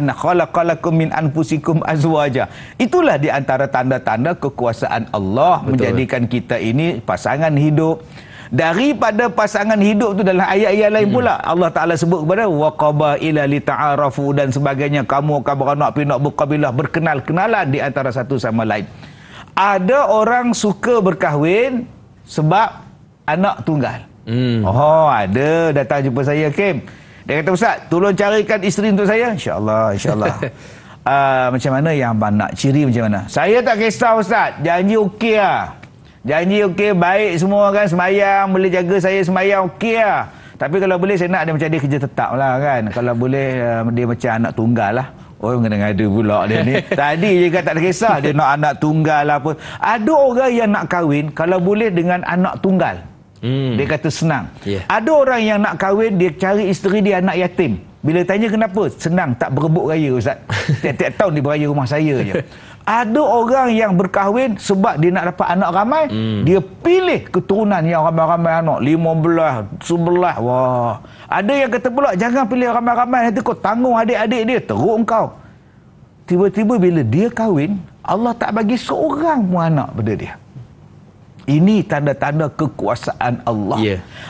khalaqalakum min anfusikum azwaja. Itulah di antara tanda-tanda kekuasaan Allah. Menjadikan kita ini pasangan hidup. Daripada pasangan hidup tu dalam ayat-ayat lain pula Allah Ta'ala sebut kepada wa qabaila li ta'arafu dan sebagainya. Kamu akan beranak pinak berkabilah, berkenal-kenalan di antara satu sama lain. Ada orang suka berkahwin sebab anak tunggal. Oh, ada datang jumpa saya, Kim. Dia kata, Ustaz, tolong carikan isteri untuk saya. InsyaAllah, insyaAllah. Macam mana yang abang nak? Ciri macam mana? Saya tak kisah, Ustaz. Janji okey lah. Janji okey, baik semua kan. Semayang, boleh jaga saya semayang, okey lah. Tapi kalau boleh saya nak dia macam dia kerja tetap lah kan. Kalau boleh dia macam anak tunggal lah. Oh, ngada-ngada pula dia ni. Tadi je kata tak ada kisah. Dia nak anak tunggal lah apa. Ada orang yang nak kahwin kalau boleh dengan anak tunggal. Dia kata senang. Ada orang yang nak kahwin, dia cari isteri dia anak yatim. Bila tanya kenapa? Senang, tak berebut raya, Ustaz. Tiap-tiap tahun dia beraya rumah saya je. Ada orang yang berkahwin sebab dia nak dapat anak ramai, dia pilih keturunan yang ramai-ramai anak, 15, 11. Wah. Ada yang kata pula jangan pilih ramai-ramai, nanti kau tanggung adik-adik dia, teruk engkau. Tiba-tiba bila dia kahwin, Allah tak bagi seorang pun anak pada dia. Ini tanda-tanda kekuasaan Allah.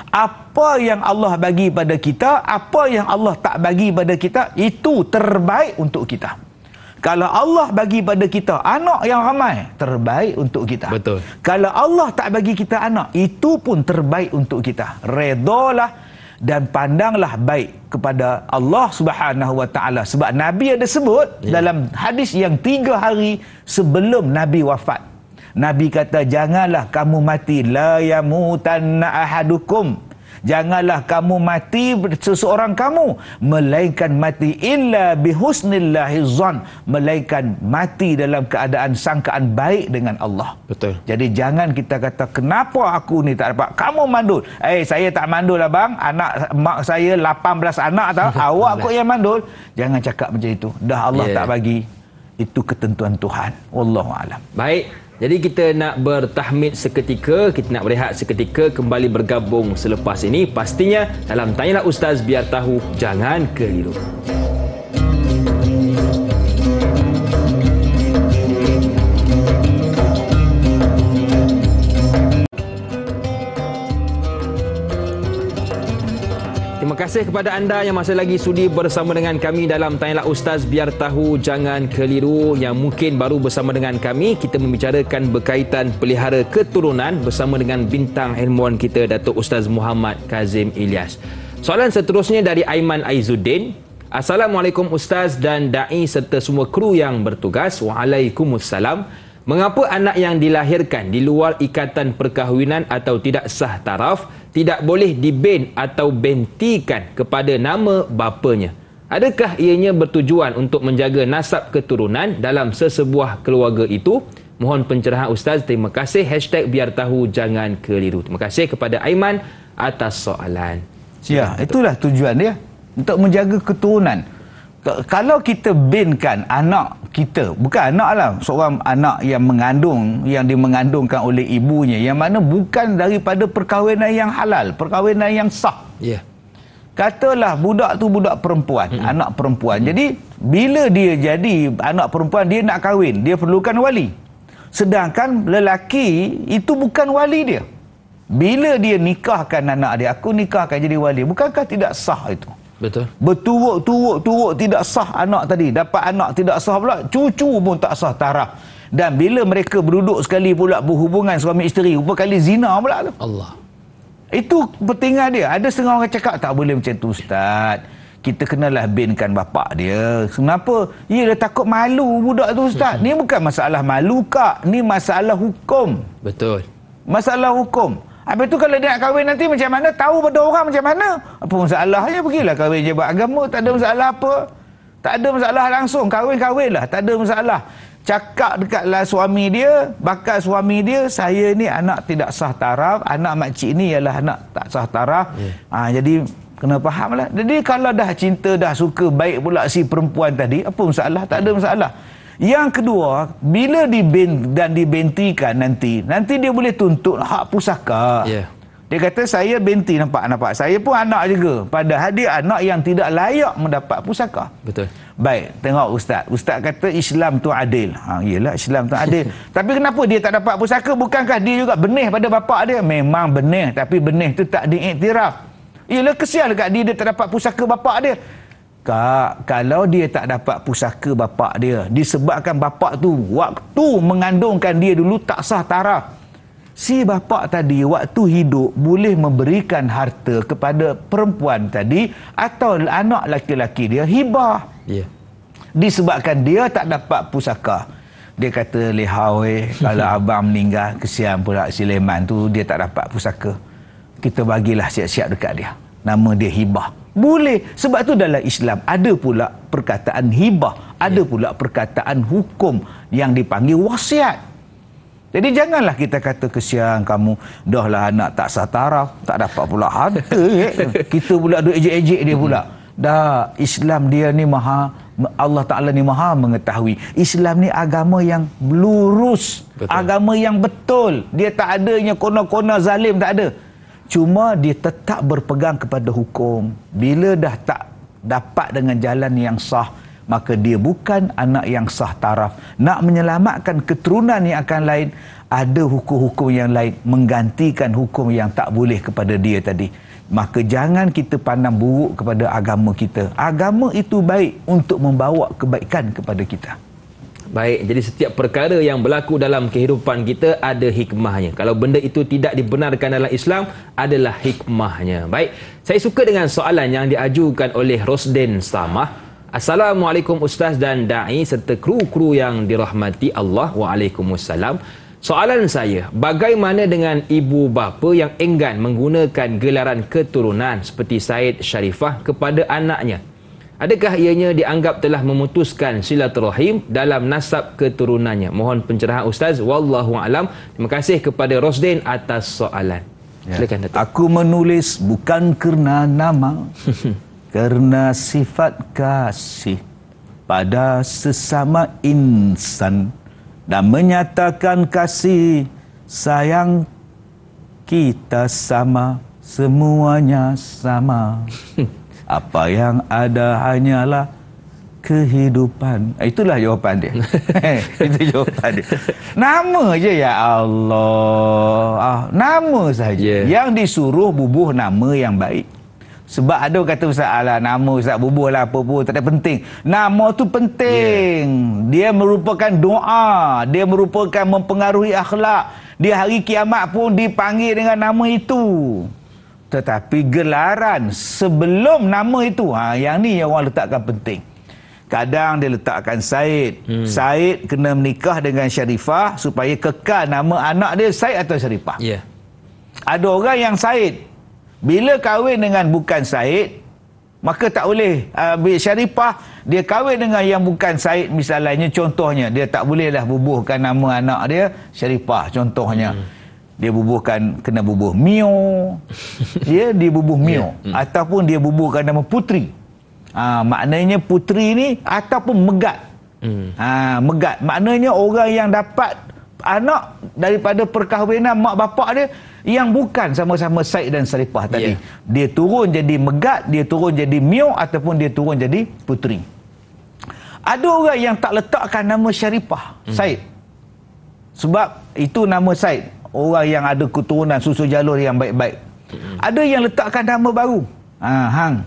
Apa yang Allah bagi pada kita, apa yang Allah tak bagi pada kita, itu terbaik untuk kita. Kalau Allah bagi pada kita anak yang ramai, terbaik untuk kita.
Betul.
Kalau Allah tak bagi kita anak, itu pun terbaik untuk kita. Redalah dan pandanglah baik kepada Allah Subhanahu Wa Taala. Sebab Nabi ada sebut dalam hadis yang 3 hari sebelum Nabi wafat. Nabi kata, janganlah kamu mati, la yamutanna ahadukum. Janganlah kamu mati seseorang kamu, melainkan mati illa bihusnillahi zan, melainkan mati dalam keadaan sangkaan baik dengan Allah.
Betul.
Jadi jangan kita kata, kenapa aku ni tak dapat? Kamu mandul. Saya tak mandul lah bang. Anak mak saya 18 anak tau. Awak kok yang mandul. Jangan cakap macam itu. Dah Allah tak bagi. Itu ketentuan Tuhan. Wallahu a'lam.
Baik. Jadi kita nak bertahmid seketika, kita nak berehat seketika, kembali bergabung selepas ini. Pastinya dalam Tanyalah Ustaz, biar tahu, jangan keliru. Terima kasih kepada anda yang masih lagi sudi bersama dengan kami dalam Tanyalah Ustaz, biar tahu, jangan keliru. Yang mungkin baru bersama dengan kami, kita membicarakan berkaitan pelihara keturunan bersama dengan bintang ilmuwan kita, Datuk Ustaz Muhammad Kazim Ilyas. Soalan seterusnya dari Aiman Aizuddin. Assalamualaikum Ustaz dan Da'i serta semua kru yang bertugas. Waalaikumsalam. Mengapa anak yang dilahirkan di luar ikatan perkahwinan atau tidak sah taraf tidak boleh diben atau bentikan kepada nama bapanya? Adakah ianya bertujuan untuk menjaga nasab keturunan dalam sesebuah keluarga itu? Mohon pencerahan Ustaz. Terima kasih. #biar tahu, jangan keliru. Terima kasih kepada Aiman atas soalan.
Ya, itulah tujuan dia. Untuk menjaga keturunan. Kalau kita binkan anak kita, bukan anak lah, seorang anak yang mengandung, yang dimengandungkan oleh ibunya, yang mana bukan daripada perkahwinan yang halal, perkahwinan yang sah. Katalah budak tu budak perempuan, anak perempuan. Jadi bila dia jadi anak perempuan, dia nak kahwin, dia perlukan wali. Sedangkan lelaki itu bukan wali dia. Bila dia nikahkan anak dia, aku nikahkan jadi wali, bukankah tidak sah itu?
Betul.
Berturut-turut tidak sah anak tadi. Dapat anak tidak sah pula, cucu pun tak sah taraf. Dan bila mereka berduduk sekali pula berhubungan suami isteri, rupa kali zina pula tu.
Allah.
Itu pentingnya dia. Ada setengah orang cakap tak boleh macam tu Ustaz. Kita kenalah binkan bapak dia. Kenapa? Ya, dia takut malu budak tu Ustaz. Ni bukan masalah malu kak, ni masalah hukum.
Betul.
Masalah hukum. Habis tu kalau dia nak kahwin nanti macam mana? Tahu pada orang macam mana? Apa masalahnya? Pergilah kahwin je buat agama. Tak ada masalah apa. Tak ada masalah langsung. Kahwin-kahwin lah. Tak ada masalah. Cakap dekatlah suami dia, bakal suami dia, saya ni anak tidak sah taraf. Anak makcik ni ialah anak tak sah taraf. Jadi kena faham lah. Jadi kalau dah cinta, dah suka baik pula si perempuan tadi, apa masalah? Tak ada masalah. Yang kedua, bila dibentikan nanti dia boleh tuntut hak pusaka. Dia kata saya benti, nampak. Saya pun anak juga. Padahal dia anak yang tidak layak mendapat pusaka.
Betul.
Baik, tengok Ustaz. Ustaz kata Islam tu adil. Iyalah Islam tu adil. Tapi kenapa dia tak dapat pusaka? Bukankah dia juga benih pada bapak dia? Memang benih, tapi benih tu tak diiktiraf. Iyalah kesian dekat dia tak dapat pusaka bapak dia. Kak, kalau dia tak dapat pusaka bapak dia disebabkan bapak tu waktu mengandungkan dia dulu tak sah taraf, si bapa tadi waktu hidup boleh memberikan harta kepada perempuan tadi atau anak laki-laki dia hibah.
Ya.
Disebabkan dia tak dapat pusaka. Dia kata, lihau kalau abang meninggal, kesian pula si Leman tu, dia tak dapat pusaka. Kita bagilah siap-siap dekat dia. Nama dia hibah. Boleh. Sebab tu dalam Islam ada pula perkataan hibah. Ada pula perkataan hukum yang dipanggil wasiat. Jadi janganlah kita kata, kesian kamu, dah lah anak tak sah taraf, tak dapat pula harta. Kita pula duk ejek-ejek dia pula. Dah, Islam dia ni Allah Ta'ala ni maha mengetahui. Islam ni agama yang lurus. Betul. Agama yang betul. Dia tak adanya kona-kona zalim, tak ada. Cuma dia tetap berpegang kepada hukum. Bila dah tak dapat dengan jalan yang sah, maka dia bukan anak yang sah taraf. Nak menyelamatkan keturunan yang akan lain, ada hukum-hukum yang lain menggantikan hukum yang tak boleh kepada dia tadi. Maka jangan kita pandang buruk kepada agama kita. Agama itu baik untuk membawa kebaikan kepada kita.
Baik, jadi setiap perkara yang berlaku dalam kehidupan kita ada hikmahnya. Kalau benda itu tidak dibenarkan dalam Islam, adalah hikmahnya. Baik, saya suka dengan soalan yang diajukan oleh Rosden Samah. Assalamualaikum Ustaz dan Da'i serta kru-kru yang dirahmati Allah. Waalaikumsalam. Soalan saya, bagaimana dengan ibu bapa yang enggan menggunakan gelaran keturunan seperti Said Sharifah kepada anaknya? Adakah ianya dianggap telah memutuskan silaturahim dalam nasab keturunannya? Mohon pencerahan Ustaz. Wallahu a'lam. Terima kasih kepada Rosden atas soalan. Silakan Datuk.
Aku menulis bukan kerana nama, kerana sifat kasih pada sesama insan dan menyatakan kasih sayang kita sama, semuanya sama. Apa yang ada hanyalah kehidupan. Itulah jawapan dia. Itu jawapan dia. Nama je, ya Allah. Nama saja. Yang disuruh bubuh nama yang baik. Sebab ada orang kata, Ustaz, alah nama Ustaz bubuh lah apa-apa, tak ada penting. Nama tu penting. Dia merupakan doa. Dia merupakan mempengaruhi akhlak. Di hari kiamat pun dipanggil dengan nama itu. Tetapi gelaran sebelum nama itu, yang ni yang orang letakkan penting. Kadang dia letakkan Said. Said kena menikah dengan Sharifah supaya kekal nama anak dia Said atau Sharifah. Ada orang yang Said, bila kahwin dengan bukan Said, maka tak boleh. Sharifah, dia kahwin dengan yang bukan Said, misalnya, contohnya, dia tak bolehlah bubuhkan nama anak dia Sharifah, contohnya. Dia bubuhkan, kena bubuh Mio. Dia bubuh Mio. Ataupun dia bubuhkan nama Putri. Maknanya Putri ni, ataupun Megat. Megat. Maknanya orang yang dapat anak daripada perkahwinan mak bapak dia yang bukan sama-sama Said dan Sharifah tadi. Dia turun jadi Megat, dia turun jadi Mio, ataupun dia turun jadi Putri. Ada orang yang tak letakkan nama Sharifah, Said. Sebab itu nama Said. Orang yang ada keturunan susu jalur yang baik-baik. Ada yang letakkan nama baru. Hang.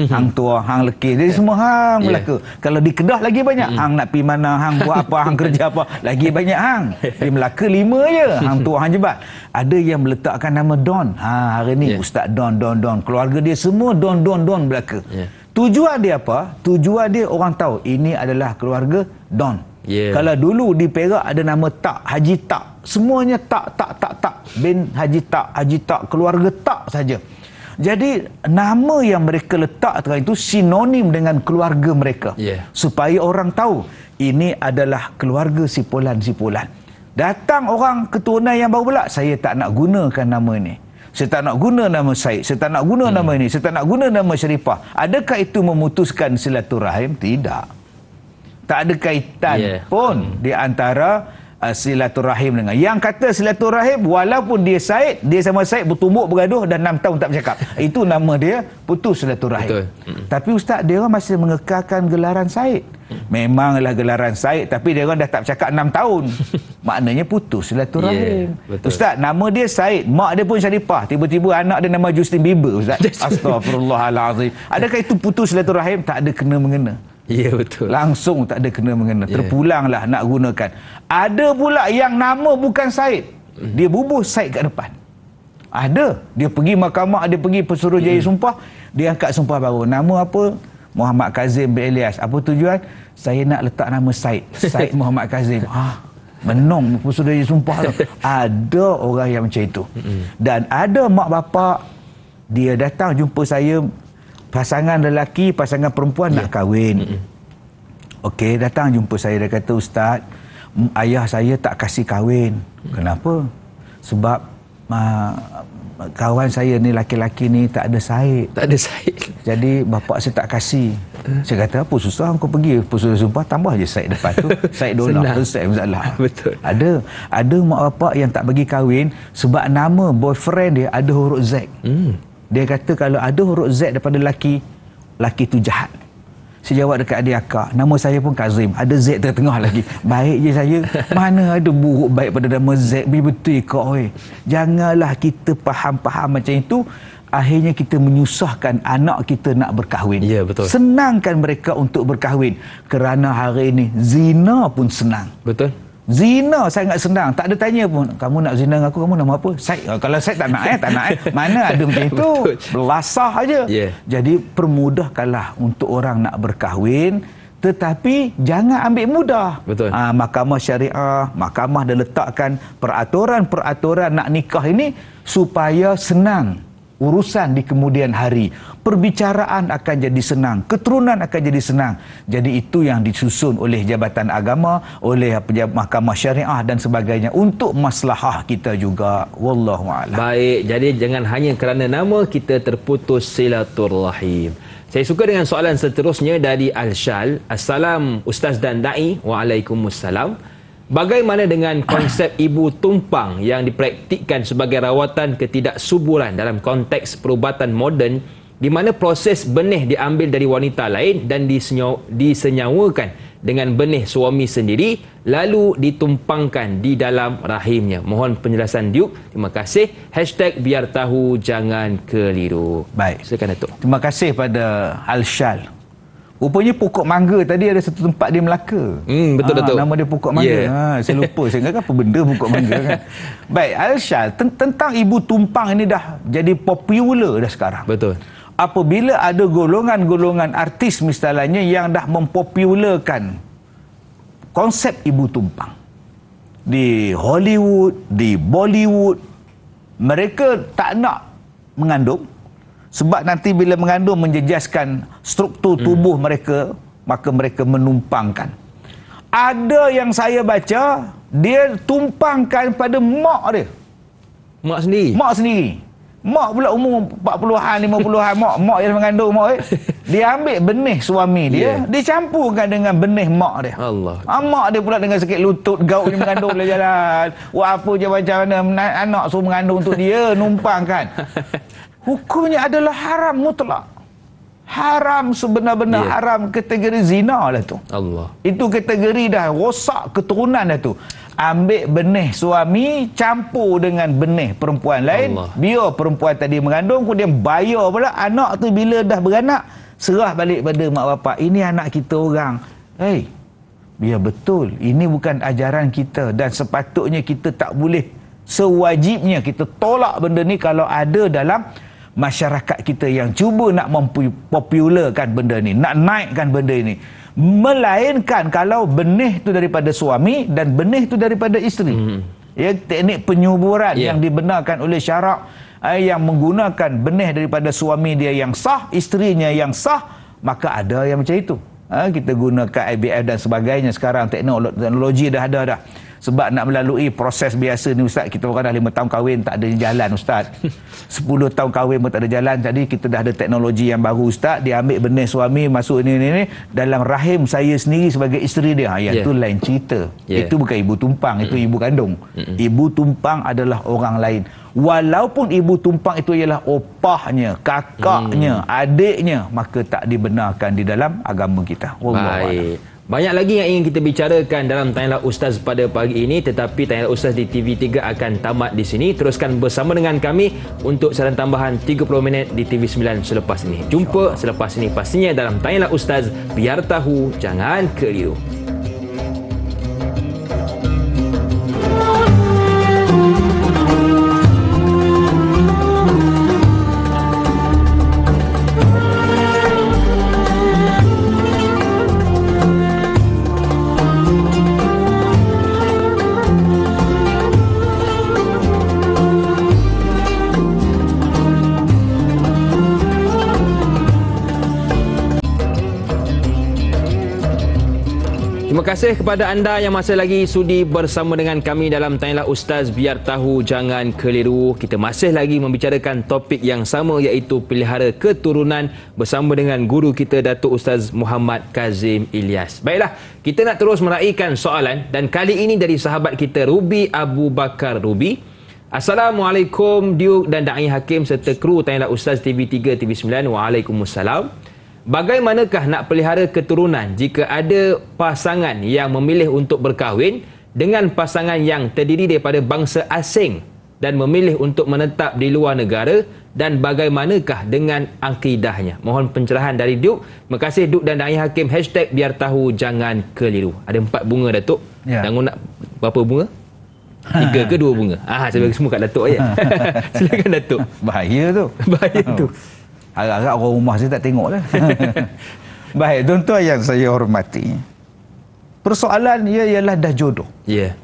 Hang tua, hang lekis. Jadi semua hang Melaka. Kalau di Kedah lagi banyak. Hang nak pergi mana, hang buat apa, hang kerja apa. Lagi banyak hang. Di Melaka 5 je. Hang tua, hang jebat. Ada yang meletakkan nama Don. Hari ni Ustaz Don. Keluarga dia semua Don Melaka. Tujuan dia apa? Tujuan dia orang tahu ini adalah keluarga Don. Kalau dulu di Perak ada nama Tak, Haji Tak. Semuanya Tak. Bin Haji Tak, keluarga Tak saja. Jadi nama yang mereka letakkan itu sinonim dengan keluarga mereka. Supaya orang tahu ini adalah keluarga sipulan-sipulan. Datang orang keturunan yang baru pula, saya tak nak gunakan nama ini. Saya tak nak guna nama Said. Saya tak nak guna nama ini. Saya tak nak guna nama Sharifah. Adakah itu memutuskan silaturahim? Tidak. Tak ada kaitan pun di antara silaturahim dengan yang kata silaturahim, walaupun dia Said, dia sama Said bertumbuk bergaduh dan 6 tahun tak bercakap. Itu nama dia putus silaturahim. Tapi Ustaz, dia orang masih mengekalkan gelaran Said. Memanglah gelaran Said, tapi dia orang dah tak bercakap 6 tahun. Maknanya putus silaturahim. Ustaz, nama dia Said, mak dia pun Sharifah, tiba-tiba anak dia nama Justin Bieber, Ustaz. Astaghfirullahalazim. Adakah itu putus silaturahim? Tak ada kena-mengena.
Ya, betul.
Langsung tak ada kena-mengena. Terpulanglah nak gunakan. Ada pula yang nama bukan Said. Dia bubuh said kat depan. Ada. Dia pergi mahkamah, dia pergi Pesuruhjaya sumpah, dia angkat sumpah baru. Nama apa? Muhammad Kazim bin Ilyas. Apa tujuan? Saya nak letak nama Said. Said Muhammad Kazim. Menong Pesuruhjaya sumpah tu. Ada orang yang macam itu. Dan ada mak bapak, dia datang jumpa saya, pasangan lelaki, pasangan perempuan nak kahwin. Okey, datang jumpa saya, dia kata, Ustaz, ayah saya tak kasih kahwin. Kenapa? Sebab kawan saya ni, laki-laki ni tak ada said. Tak ada said. Jadi bapak saya tak kasih. Saya kata, apa susah kau pergi Pesuruhjaya sumpah, tambah je said depan tu. Said dolar, selesai masalah. Betul. Ada mak bapak yang tak bagi kahwin sebab nama boyfriend dia ada huruf Z. Dia kata kalau ada huruf Z daripada laki tu jahat. Saya jawab dekat adik akak, nama saya pun Kazim, ada Z tengah lagi. Baik je saya, mana ada buruk baik pada nama Z. Betul kau oi. Janganlah kita faham-faham macam itu, akhirnya kita menyusahkan anak kita nak berkahwin. Ya, betul. Senangkan mereka untuk berkahwin, kerana hari ini zina pun senang. Betul. Zina sangat senang, tak ada tanya pun, kamu nak zina dengan aku, kamu nama apa? Said. Kalau Said tak nak mana ada macam itu. Belasah aja. Jadi permudahkanlah untuk orang nak berkahwin, tetapi jangan ambil mudah. Betul. Mahkamah syariah, mahkamah dah letakkan peraturan-peraturan nak nikah ini supaya senang urusan di kemudian hari. Perbicaraan akan jadi senang, keturunan akan jadi senang. Jadi itu yang disusun oleh Jabatan Agama, oleh Mahkamah Syariah dan sebagainya untuk maslahah kita juga. Wallahu a'lam. Baik, jadi jangan hanya kerana nama kita terputus silaturrahim. Saya suka dengan soalan seterusnya dari Al-Syal. Assalam Ustaz dan Da'i. Waalaikumsalam. Bagaimana dengan konsep ibu tumpang yang dipraktikkan sebagai rawatan ketidaksuburan dalam konteks perubatan moden, di mana proses benih diambil dari wanita lain dan disenyawakan dengan benih suami sendiri lalu ditumpangkan di dalam rahimnya? Mohon penjelasan Duke. Terima kasih. #biar tahu jangan keliru. Baik. Silakan Datuk. Terima kasih pada Al-Syal. Rupanya pokok mangga tadi ada satu tempat di Melaka. Betul, Datuk. Nama dia pokok mangga. Saya lupa. Saya ingat apa benda pokok mangga kan. Baik, Al-Syal, tentang ibu tumpang ini dah jadi popular dah sekarang. Betul. Apabila ada golongan-golongan artis misalnya yang dah mempopularkan konsep ibu tumpang di Hollywood, di Bollywood, mereka tak nak mengandung sebab nanti bila mengandung menjejaskan struktur tubuh mereka, maka mereka menumpangkan. Ada yang saya baca, dia tumpangkan pada mak dia. Mak sendiri? Mak sendiri. Mak pula umur 40-an, 50-an, mak yang mengandung mak dia ambil benih suami dia, dicampurkan dengan benih mak dia. Allah. Mak dia pula dengan sakit lutut, gaut dia mengandung boleh jalan. Wah, apa je macam mana anak suruh mengandung untuk dia, numpangkan. Hukumnya adalah haram mutlak. Haram sebenar-benar haram, kategori zina lah tu. Allah. Itu kategori dah rosak keturunan dah tu. Ambil benih suami campur dengan benih perempuan lain. Allah. Biar perempuan tadi mengandung, kemudian bayar pula anak tu bila dah beranak, serah balik pada mak bapak. Ini anak kita orang. Biar betul. Ini bukan ajaran kita dan sepatutnya kita tak boleh, sewajibnya kita tolak benda ni kalau ada dalam masyarakat kita yang cuba nak mempopularkan benda ni, nak naikkan benda ni. Melainkan kalau benih tu daripada suami dan benih tu daripada isteri. Ya, teknik penyuburan yang dibenarkan oleh syarak, yang menggunakan benih daripada suami dia yang sah, isterinya yang sah, maka ada yang macam itu. Kita gunakan IVF dan sebagainya sekarang, teknologi dah ada dah. Sebab nak melalui proses biasa ni Ustaz, kita orang dah 5 tahun kahwin tak ada jalan Ustaz. 10 tahun kahwin pun tak ada jalan. Jadi kita dah ada teknologi yang baru Ustaz. Dia ambil benih suami masuk ini dalam rahim saya sendiri sebagai isteri dia. Yang tu lain cerita. Itu bukan ibu tumpang, itu ibu kandung. Ibu tumpang adalah orang lain. Walaupun ibu tumpang itu ialah opahnya, kakaknya, adiknya, maka tak dibenarkan di dalam agama kita. Baik. Banyak lagi yang ingin kita bicarakan dalam Tanyalah Ustaz pada pagi ini, tetapi Tanyalah Ustaz di TV3 akan tamat di sini. Teruskan bersama dengan kami untuk siaran tambahan 30 minit di TV9 selepas ini. Jumpa selepas ini pastinya dalam Tanyalah Ustaz, biar tahu jangan keliru.
Terima kasih kepada anda yang masih lagi sudi bersama dengan kami dalam Tanyalah Ustaz, biar tahu jangan keliru. Kita masih lagi membicarakan topik yang sama, iaitu pelihara keturunan bersama dengan guru kita Datuk Ustaz Muhammad Kazim Ilyas. Baiklah, kita nak terus meraihkan soalan, dan kali ini dari sahabat kita Ruby Abu Bakar Ruby. Assalamualaikum Duke dan Da'i Hakim serta kru Tanyalah Ustaz TV3 TV9. Waalaikumsalam. Bagaimanakah nak pelihara keturunan jika ada pasangan yang memilih untuk berkahwin dengan pasangan yang terdiri daripada bangsa asing dan memilih untuk menetap di luar negara, dan bagaimanakah dengan akidahnya? Mohon pencerahan dari Duke. Terima kasih Duke dan Da'i Hakim. #biar tahu jangan keliru. Ada 4 bunga Datuk.
Ya.
Dangun nak berapa bunga? 3 ke 2 bunga? Saya bagi semua kat Datuk je. Silakan Datuk.
Bahaya tu.
Bahaya tu.
Agak-agak orang rumah saya tak tengok lah. Baik, tuan-tuan yang saya hormati, persoalan ia ialah dah jodoh.
Ya.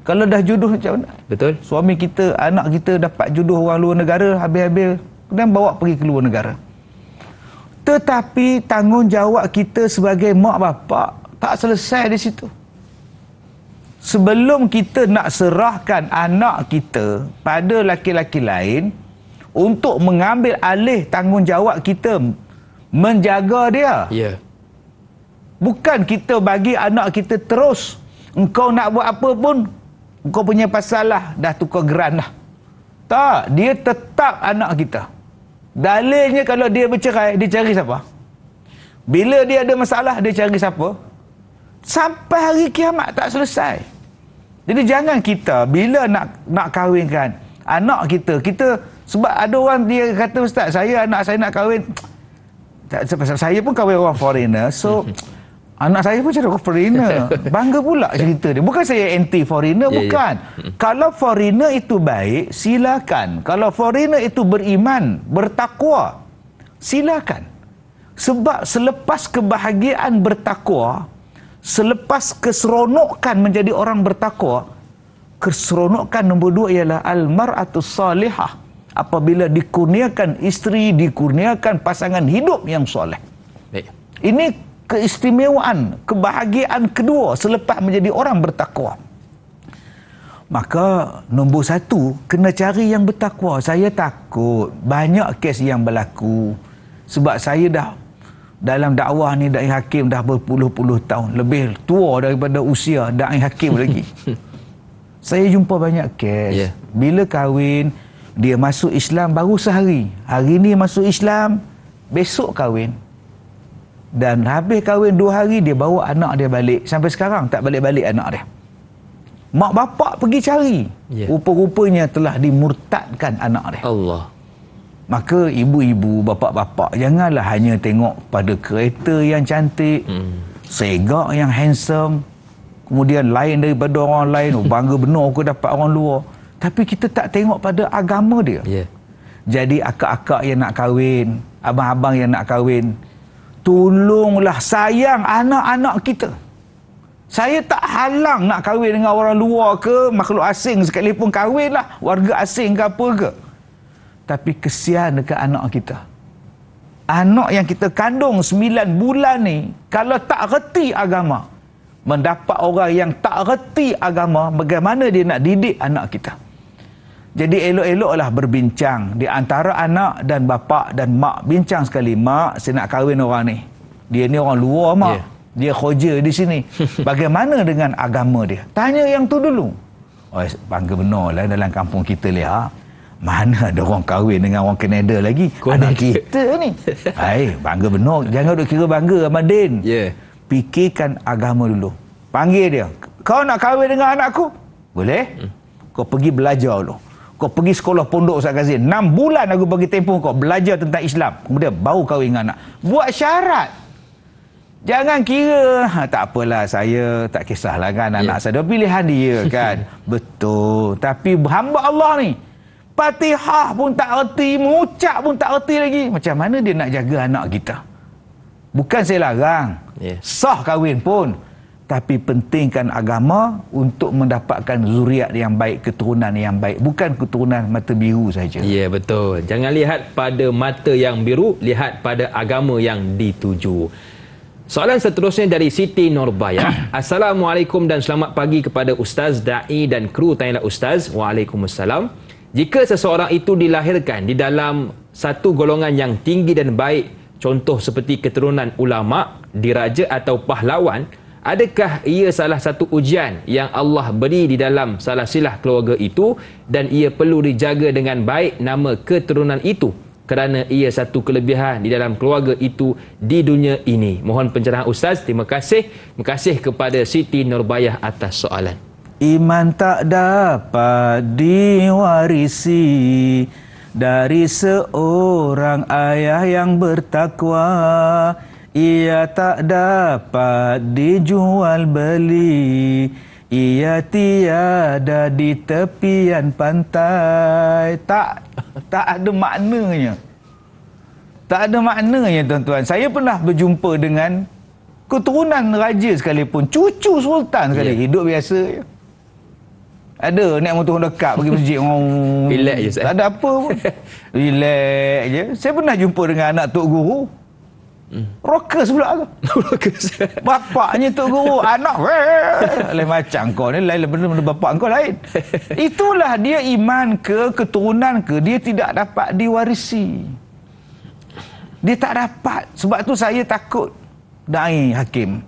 Kalau dah jodoh macam mana?
Betul.
Suami kita, anak kita dapat jodoh orang luar negara, habis-habis dan bawa pergi ke luar negara. Tetapi tanggungjawab kita sebagai mak bapak tak selesai di situ. Sebelum kita nak serahkan anak kita pada laki-laki lain untuk mengambil alih tanggungjawab kita menjaga dia.
Ya.
Bukan kita bagi anak kita terus. Engkau nak buat apa pun, engkau punya pasal lah, dah tukar geran dah. Tak, dia tetap anak kita. Dalilnya kalau dia bercerai, dia cari siapa? Bila dia ada masalah, dia cari siapa? Sampai hari kiamat tak selesai. Jadi jangan kita bila nak kahwinkan anak kita, sebab ada orang dia kata, Ustaz, anak saya nak kahwin, saya pun kahwin orang foreigner, so anak saya pun cari orang foreigner. Bangga pula cerita dia. Bukan saya anti foreigner, bukan. Kalau foreigner itu baik, silakan. Kalau foreigner itu beriman, bertakwa, silakan. Sebab selepas kebahagiaan bertakwa, selepas keseronokan menjadi orang bertakwa, keseronokan nombor 2 ialah al-mar'atus salihah. Apabila dikurniakan isteri, dikurniakan pasangan hidup yang soleh.
Baik.
Ini keistimewaan, kebahagiaan kedua selepas menjadi orang bertakwa. Maka nombor 1, kena cari yang bertakwa. Saya takut banyak kes yang berlaku. Sebab saya dah dalam dakwah ni, Da'i Hakim dah berpuluh-puluh tahun. Lebih tua daripada usia Da'i Hakim lagi. Saya jumpa banyak kes. Bila kahwin, dia masuk Islam baru sehari. Hari ni masuk Islam, besok kahwin. Dan habis kahwin 2 hari, dia bawa anak dia balik. Sampai sekarang tak balik-balik anak dia. Mak bapak pergi cari. Rupa-rupanya telah dimurtadkan anak dia.
Allah.
Maka ibu-ibu, bapak-bapak, janganlah hanya tengok pada kereta yang cantik, segak yang handsome, kemudian lain daripada orang lain. Bangga benar aku dapat orang luar. Tapi kita tak tengok pada agama dia. Jadi akak-akak yang nak kahwin, abang-abang yang nak kahwin, tolonglah sayang anak-anak kita. Saya tak halang nak kahwin dengan orang luar ke, makhluk asing sekalipun, kahwinlah, warga asing ke apa ke. Tapi kesian dekat anak kita. Anak yang kita kandung 9 bulan ni, kalau tak reti agama, mendapat orang yang tak reti agama, bagaimana dia nak didik anak kita? Jadi elok-eloklah berbincang di antara anak dan bapa dan mak. Bincang sekali, mak, saya nak kahwin orang ni. Dia ni orang luar, mak. Dia khoja di sini. Bagaimana dengan agama dia? Tanya yang tu dulu. Oh, bangga benar lah dalam kampung kita lihat. Mana ada orang kahwin dengan orang Kanada lagi? Anak kita ni. Hai, bangga benar. Jangan duk kira bangga, Amadin. Fikirkan agama dulu. Panggil dia. Kau nak kahwin dengan anakku? Boleh? Kau pergi belajar dulu. Kau pergi sekolah pondok Ustaz Kazim. 6 bulan aku bagi tempoh kau belajar tentang Islam. Kemudian baru kahwin dengan anak. Buat syarat. Jangan kira, tak apalah, saya tak kisahlah kan anak saya. Pilihan dia kan. Betul. Tapi hamba Allah ni, Fatihah pun tak erti, mengucap pun tak erti lagi. Macam mana dia nak jaga anak kita? Bukan saya larang. Sah kahwin pun. Tapi pentingkan agama untuk mendapatkan zuriat yang baik, keturunan yang baik. Bukan keturunan mata biru saja.
Ya, betul. Jangan lihat pada mata yang biru, lihat pada agama yang dituju. Soalan seterusnya dari Siti Nurbaya. Assalamualaikum dan selamat pagi kepada Ustaz, Da'i dan kru Tanyalah Ustaz. Waalaikumsalam. Jika seseorang itu dilahirkan di dalam satu golongan yang tinggi dan baik, contoh seperti keturunan ulama, diraja atau pahlawan, adakah ia salah satu ujian yang Allah beri di dalam salah silah keluarga itu dan ia perlu dijaga dengan baik nama keturunan itu kerana ia satu kelebihan di dalam keluarga itu di dunia ini? Mohon pencerahan Ustaz. Terima kasih. Terima kasih kepada Siti Nurbayah atas soalan.
Iman tak dapat diwarisi dari seorang ayah yang bertakwa. Ia tak dapat dijual beli. Ia tiada di tepian pantai. Tak ada maknanya. Tak ada maknanya, tuan-tuan. Saya pernah berjumpa dengan keturunan raja sekalipun, cucu sultan sekali, hidup biasa je. Ada naik motor dekat pergi masjid.
Relax je, Ustaz.
Tak ada apa pun. Relax je. Saya pernah jumpa dengan anak Tok Guru. Rockers pula tu. Bapaknya Tok Guru, anak lain macam kau ni, lain benda bapak kau lain. Itulah dia, iman ke keturunan ke, dia tidak dapat diwarisi. Dia tak dapat. Sebab tu saya takut, Da'i Hakim,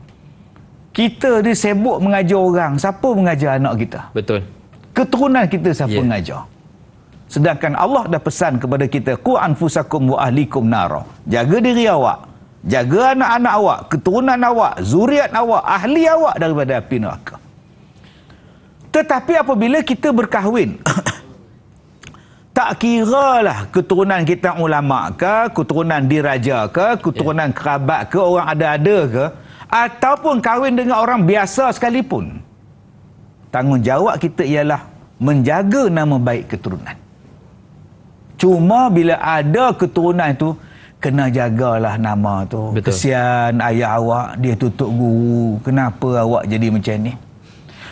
kita ni sibuk mengajar orang. Siapa mengajar anak kita?
Betul.
Keturunan kita siapa mengajar? Sedangkan Allah dah pesan kepada kita, qu anfusakum wa ahlikum nara. Jaga diri awak, jaga anak-anak awak, keturunan awak, zuriat awak, ahli awak daripada api neraka. Tetapi apabila kita berkahwin, tak kiralah keturunan kita ulama ke, keturunan diraja ke, keturunan kerabat ke, orang ada-ada ke, ataupun kahwin dengan orang biasa sekalipun, tanggungjawab kita ialah menjaga nama baik keturunan. Cuma bila ada keturunan itu, kena jagalah nama tu. Betul. Kesian ayah awak, dia tutup guru. Kenapa awak jadi macam ni?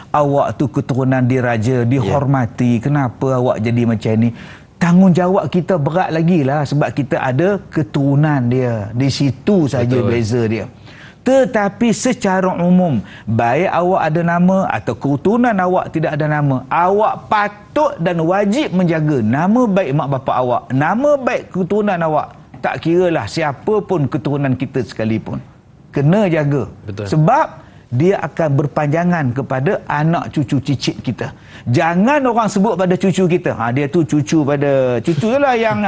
Awak tu keturunan diraja, dihormati. Kenapa awak jadi macam ni? Tanggungjawab kita berat lagi lah, sebab kita ada keturunan dia. Di situ saja beza dia. Tetapi secara umum, baik awak ada nama atau keturunan awak tidak ada nama, awak patut dan wajib menjaga nama baik mak bapak awak, nama baik keturunan awak. Tak kiralah siapa pun keturunan kita sekalipun, kena jaga. Betul. Sebab dia akan berpanjangan kepada anak cucu cicit kita. Jangan orang sebut pada cucu kita, dia tu cucu pada cucu tu lah yang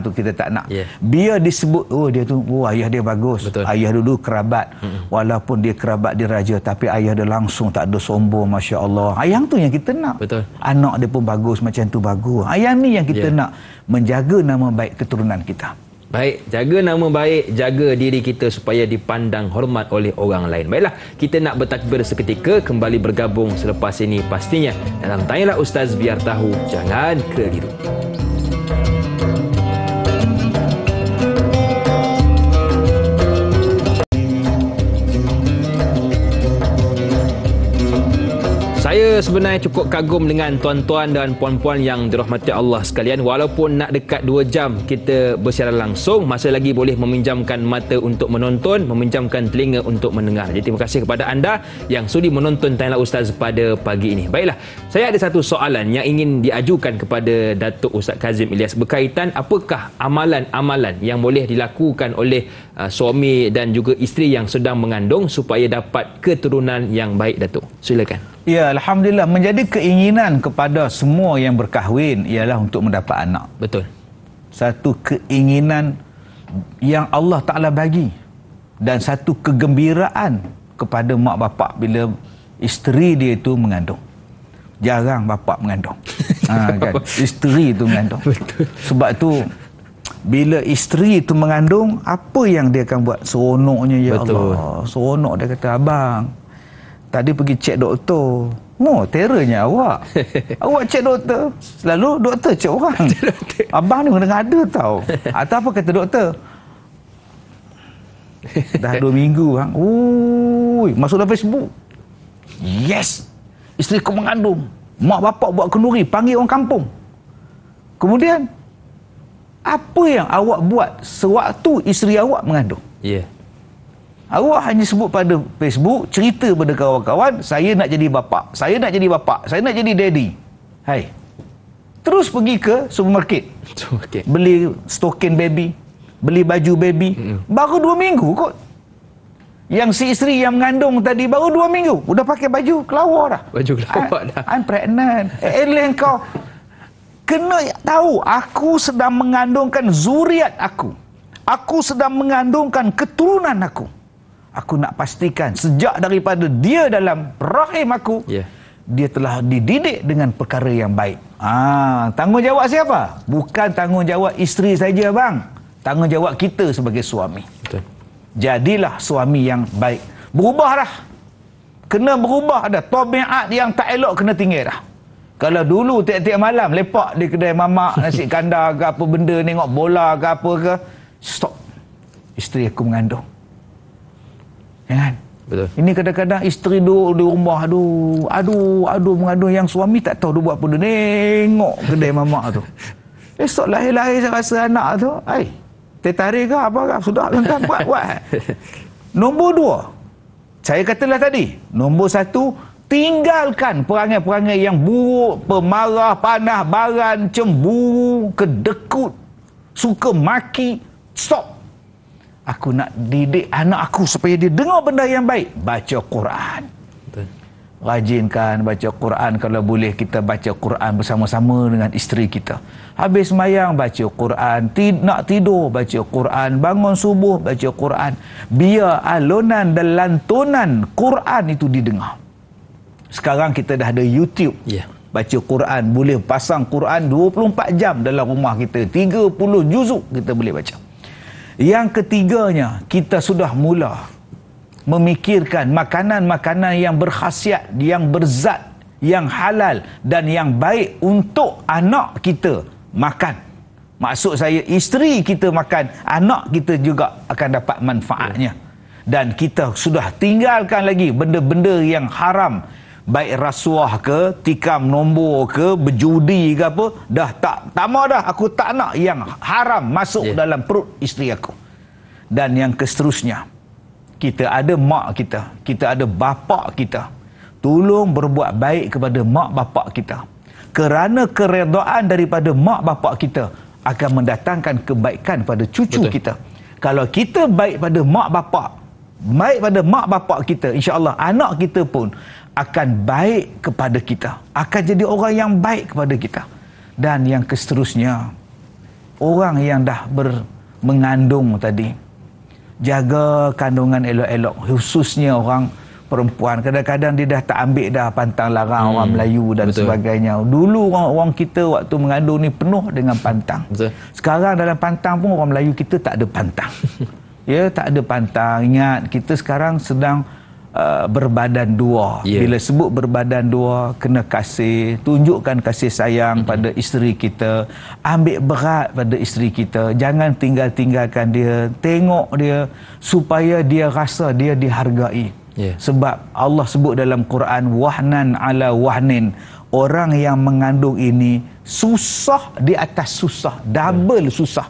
tu kita tak nak. Biar disebut, dia tu, ayah dia bagus. Betul. Ayah dulu kerabat. Walaupun dia kerabat diraja, tapi ayah dia langsung tak ada sombong, Masya Allah. Yang tu yang kita nak. Betul. Anak dia pun bagus, macam tu bagus. Yang ni yang kita nak, menjaga nama baik keturunan kita.
Baik, jaga nama baik, jaga diri kita supaya dipandang hormat oleh orang lain. Baiklah, kita nak bertakbir seketika, kembali bergabung selepas ini pastinya dalam Tanyalah Ustaz, biar tahu, jangan keliru. Saya sebenarnya cukup kagum dengan tuan-tuan dan puan-puan yang dirahmati Allah sekalian. Walaupun nak dekat 2 jam kita bersiaran langsung, masih lagi boleh meminjamkan mata untuk menonton, meminjamkan telinga untuk mendengar. Jadi terima kasih kepada anda yang sudi menonton Tanyalah Ustaz pada pagi ini. Baiklah, saya ada satu soalan yang ingin diajukan kepada Datuk Ustaz Kazim Ilyas berkaitan apakah amalan-amalan yang boleh dilakukan oleh suami dan juga isteri yang sedang mengandung supaya dapat keturunan yang baik, Datuk. Silakan.
Ya, Alhamdulillah, menjadi keinginan kepada semua yang berkahwin ialah untuk mendapat anak.
Betul.
Satu keinginan yang Allah Ta'ala bagi, dan satu kegembiraan kepada mak bapak bila isteri dia itu mengandung. Jarang bapak mengandung. Kan? Isteri itu mengandung. Betul. Sebab tu bila isteri itu mengandung, apa yang dia akan buat? Seronoknya, ya betul. Allah. Seronok, dia kata, abang, tadi pergi cek doktor. Terornya awak. Awak cek doktor. Selalu doktor cek orang. Abang ni ngada tau. Atau apa kata doktor? Dah 2 minggu bang. Masuk dalam Facebook. Yes. Isteri kau mengandung. Mak bapak buat kenduri, panggil orang kampung. Kemudian apa yang awak buat sewaktu isteri awak mengandung?
Ya.
Awak hanya sebut pada Facebook, cerita pada kawan-kawan, saya nak jadi bapa, saya nak jadi bapa, saya nak jadi daddy. Hai. Terus pergi ke supermarket. Beli stokin baby, beli baju baby. Baru 2 minggu kot. Yang si isteri yang mengandung tadi baru 2 minggu. Udah pakai baju kelawar dah.
Baju kelawar dah.
I'm pregnant. Kau kena tahu, aku sedang mengandungkan zuriat aku. Aku sedang mengandungkan keturunan aku. Aku nak pastikan sejak daripada dia dalam rahim aku, dia telah dididik dengan perkara yang baik. Tanggungjawab siapa? Bukan tanggungjawab isteri saja, bang. Tanggungjawab kita sebagai suami. Betul. Jadilah suami yang baik. Berubah dah. Kena berubah dah. Tabiat yang tak elok kena tinggal dah. Kalau dulu tiap-tiap malam lepak di kedai mamak, nasi kandar ke apa benda, tengok bola ke apa ke, stop. Isteri aku mengandung. Ya kan?
Betul.
Ini kadang-kadang isteri duduk di rumah, aduh mengandung, yang suami tak tahu dia buat apa, dia tengok kedai mamak tu. Esok lahir-lahir saya rasa anak tu, tertarik ke apa ke, sudah kan buat. Nombor 2, saya katalah tadi, nombor 1, tinggalkan perangai-perangai yang buruk, pemarah, panah, baran, cemburu, kedekut, suka maki. Stop. Aku nak didik anak aku supaya dia dengar benda yang baik. Baca Quran. Betul. Rajinkan baca Quran. Kalau boleh kita baca Quran bersama-sama dengan isteri kita. Habis sembahyang baca Quran. Nak tidur baca Quran. Bangun subuh baca Quran. Biar alunan dan lantunan Quran itu didengar. Sekarang kita dah ada YouTube. Baca Quran. Boleh pasang Quran 24 jam dalam rumah kita. 30 juzuk kita boleh baca. Yang ketiganya, kita sudah mula memikirkan makanan-makanan yang berkhasiat, yang berzat, yang halal dan yang baik untuk anak kita makan. Maksud saya, isteri kita makan, anak kita juga akan dapat manfaatnya. Dan kita sudah tinggalkan lagi benda-benda yang haram, baik rasuah ke, tikam nombor ke, berjudi ke apa, dah tak mau dah, aku tak nak yang haram masuk dalam perut isteri aku. Dan yang seterusnya, kita ada mak kita, kita ada bapa kita, tolong berbuat baik kepada mak bapa kita, kerana keredaan daripada mak bapa kita akan mendatangkan kebaikan pada cucu kita. Kalau kita baik pada mak bapa kita, insya-Allah anak kita pun akan baik kepada kita, akan jadi orang yang baik kepada kita. Dan yang seterusnya, orang yang dah mengandung tadi, jaga kandungan elok-elok, khususnya orang perempuan. Kadang-kadang dia dah tak ambil dah pantang larang orang Melayu dan sebagainya. Dulu orang kita waktu mengandung ni penuh dengan pantang. Sekarang dalam pantang pun orang Melayu kita tak ada pantang. Ya, tak ada pantang. Ingat, kita sekarang sedang berbadan dua. Bila sebut berbadan dua, kena kasih, tunjukkan kasih sayang pada isteri kita, ambil berat pada isteri kita, jangan tinggalkan dia, tengok dia supaya dia rasa dia dihargai. Sebab Allah sebut dalam Quran, wahnan ala wahnin, orang yang mengandung ini susah di atas susah, double susah.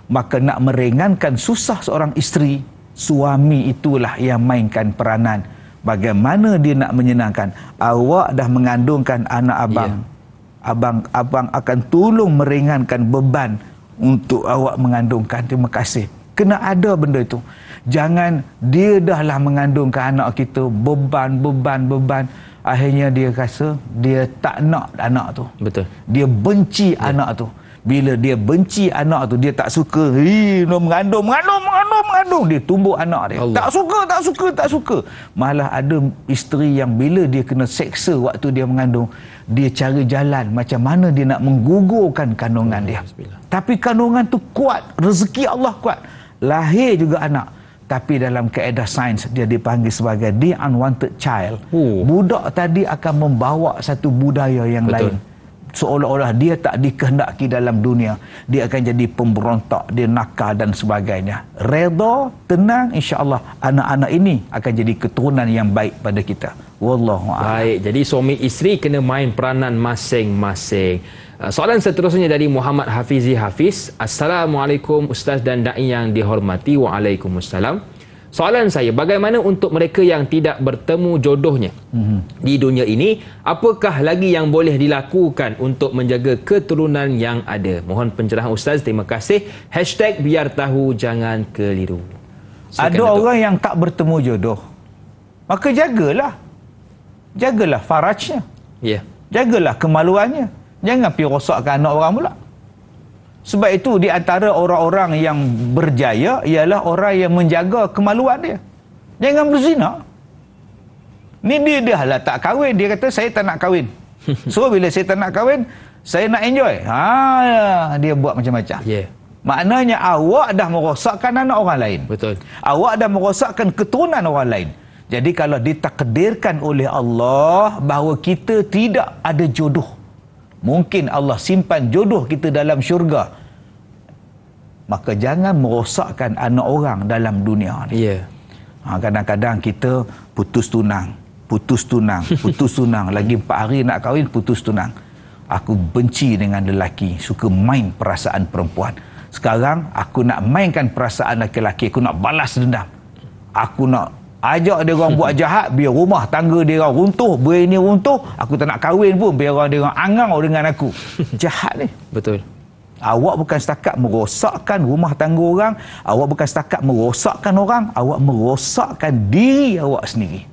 Maka nak meringankan susah seorang isteri, suami itulah yang mainkan peranan. Bagaimana dia nak menyenangkan? Awak dah mengandungkan anak abang. Abang akan tolong meringankan beban untuk awak mengandungkan. Terima kasih. Kena ada benda itu. Jangan dia dahlah mengandungkan anak kita, beban. Akhirnya dia rasa dia tak nak anak tu. Betul. Dia benci anak tu. Bila dia benci anak tu, dia tak suka, mengandung, dia tumbuk anak dia. Allah. Tak suka. Malah ada isteri yang bila dia kena seksa waktu dia mengandung, dia cari jalan macam mana dia nak menggugurkan kandungan dia. Tapi kandungan tu kuat, rezeki Allah kuat. Lahir juga anak. Tapi dalam kaedah sains, dia dipanggil sebagai the unwanted child. Budak tadi akan membawa satu budaya yang lain. Seolah-olah dia tak dikehendaki dalam dunia. Dia akan jadi pemberontak, dia nakal dan sebagainya. Redha, tenang, insya-Allah anak-anak ini akan jadi keturunan yang baik pada kita. Wallahu a'lam.
Baik, jadi suami isteri kena main peranan masing-masing. Soalan seterusnya dari Muhammad Hafizi Hafiz. Assalamualaikum Ustaz dan Da'i yang dihormati. Waalaikumsalam. Soalan saya, bagaimana untuk mereka yang tidak bertemu jodohnya di dunia ini? Apakah lagi yang boleh dilakukan untuk menjaga keturunan yang ada? Mohon pencerahan Ustaz. Terima kasih. #biar tahu jangan keliru.
Silakan, ada Datuk. Orang yang tak bertemu jodoh, maka jagalah farajnya.
Ya.
Jagalah kemaluannya. Jangan pergi rosakkan anak orang pula. Sebab itu di antara orang-orang yang berjaya ialah orang yang menjaga kemaluan dia. Jangan berzina. Ni dia lah tak kahwin. Dia kata saya tak nak kahwin. So bila saya tak nak kahwin, saya nak enjoy. Dia buat macam-macam.
Yeah.
Maknanya awak dah merosakkan anak orang lain.
Betul.
Awak dah merosakkan keturunan orang lain. Jadi kalau ditakdirkan oleh Allah bahawa kita tidak ada jodoh, mungkin Allah simpan jodoh kita dalam syurga, maka jangan merosakkan anak orang dalam dunia ni.
Yeah.
Kadang-kadang kita putus tunang. Lagi 4 hari nak kahwin, putus tunang. Aku benci dengan lelaki, suka main perasaan perempuan. Sekarang aku nak mainkan perasaan lelaki, aku nak balas dendam. Aku nak ajak dia orang buat jahat, biar rumah tangga dia orang runtuh, ini runtuh, aku tak nak kahwin pun, biar dia orang angau dengan aku. Jahat ni.
Betul.
Awak bukan setakat merosakkan rumah tangga orang, awak bukan setakat merosakkan orang, awak merosakkan diri awak sendiri.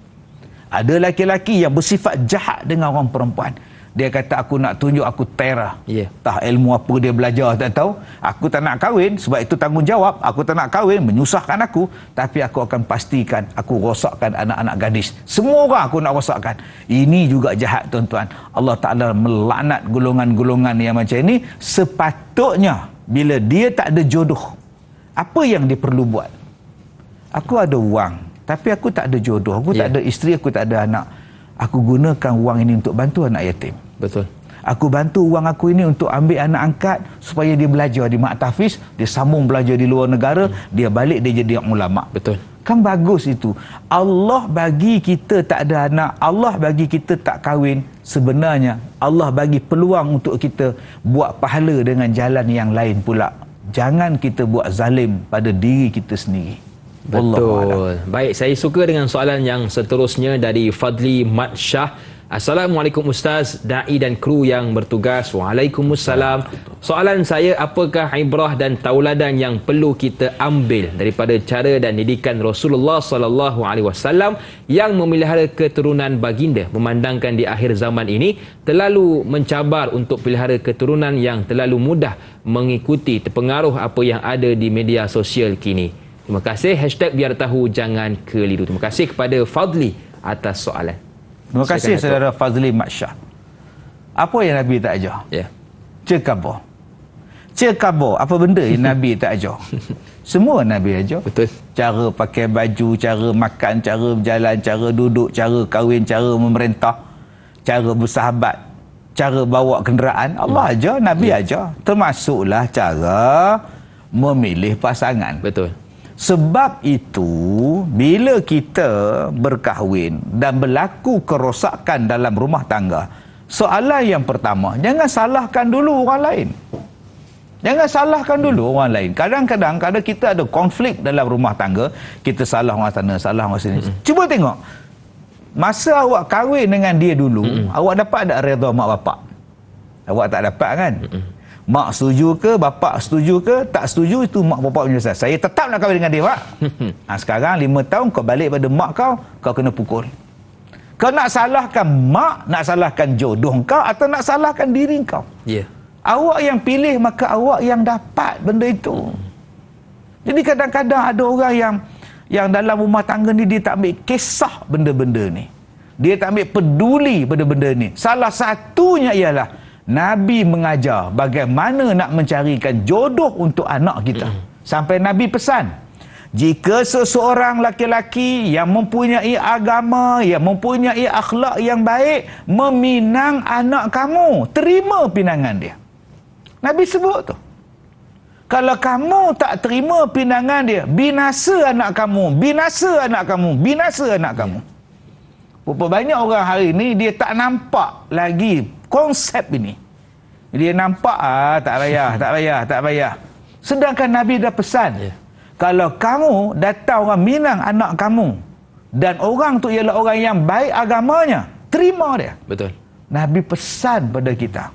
Ada lelaki-lelaki yang bersifat jahat dengan orang perempuan. Dia kata aku nak tunjuk aku terah.
Yeah.
Tah ilmu apa dia belajar tak tahu. Aku tak nak kahwin sebab itu tanggungjawab. Aku tak nak kahwin menyusahkan aku, tapi aku akan pastikan aku rosakkan anak-anak gadis. Semua orang aku nak rosakkan. Ini juga jahat tuan-tuan. Allah Taala melaknat golongan-golongan yang macam ini. Sepatutnya bila dia tak ada jodoh, apa yang dia perlu buat? Aku ada wang, tapi aku tak ada jodoh. Aku tak ada isteri, aku tak ada anak. Aku gunakan wang ini untuk bantu anak yatim.
Betul.
Aku bantu wang aku ini untuk ambil anak angkat supaya dia belajar di Mak Tafiz, dia sambung belajar di luar negara, dia balik dia jadi ulama.
Betul.
Kan bagus itu. Allah bagi kita tak ada anak, Allah bagi kita tak kahwin, sebenarnya Allah bagi peluang untuk kita buat pahala dengan jalan yang lain pula. Jangan kita buat zalim pada diri kita sendiri.
Betul. Baik, saya suka dengan soalan yang seterusnya dari Fadli Mat Shah. Assalamualaikum Ustaz, da'i dan kru yang bertugas. Waalaikumsalam. Soalan saya, apakah ibrah dan tauladan yang perlu kita ambil daripada cara dan didikan Rasulullah sallallahu alaihi wasallam yang memelihara keturunan baginda, memandangkan di akhir zaman ini terlalu mencabar untuk pelihara keturunan yang terlalu mudah mengikuti terpengaruh apa yang ada di media sosial kini. Terima kasih. #biar tahu jangan keliru. Terima kasih kepada Fadli atas soalan.
Terima kasih saudara Fazli Mat Shah. Apa yang Nabi tak ajar?
Ya.
Cekabar. Apa benda yang Nabi tak ajar? Semua Nabi ajar.
Betul.
Cara pakai baju, cara makan, cara berjalan, cara duduk, cara kahwin, cara memerintah, cara bersahabat, cara bawa kenderaan. Allah ajar, Nabi ajar. Termasuklah cara memilih pasangan.
Betul.
Sebab itu, bila kita berkahwin dan berlaku kerosakan dalam rumah tangga, soalan yang pertama, jangan salahkan dulu orang lain. Jangan salahkan dulu orang lain. Kadang-kadang kita ada konflik dalam rumah tangga, kita salah orang sana, salah orang sini. Cuba tengok, masa awak kahwin dengan dia dulu, awak dapat tak redha mak bapak? Awak tak dapat kan? Mak setuju ke, bapak setuju ke, tak setuju, itu mak bapak punya urusan. Saya tetap nak kahwin dengan dia, Pak. Sekarang 5 tahun kau balik pada mak kau kena pukul. Kau nak salahkan mak, nak salahkan jodoh kau, atau nak salahkan diri kau?
Ya. Yeah.
Awak yang pilih, maka awak yang dapat benda itu. Jadi kadang-kadang ada orang yang dalam rumah tangga ni, dia tak ambil kisah benda-benda ni. Dia tak ambil peduli benda-benda ni. Salah satunya ialah Nabi mengajar bagaimana nak mencarikan jodoh untuk anak kita. Sampai Nabi pesan, jika seseorang laki-laki yang mempunyai agama, yang mempunyai akhlak yang baik, meminang anak kamu, terima pinangan dia. Nabi sebut tu. Kalau kamu tak terima pinangan dia, binasa anak kamu, binasa anak kamu, binasa anak kamu. Berapa banyak orang hari ni dia tak nampak lagi konsep ini. Dia nampak tak payah. Sedangkan Nabi dah pesan. Kalau kamu datang orang Minang anak kamu dan orang tu ialah orang yang baik agamanya, terima dia.
Betul.
Nabi pesan pada kita.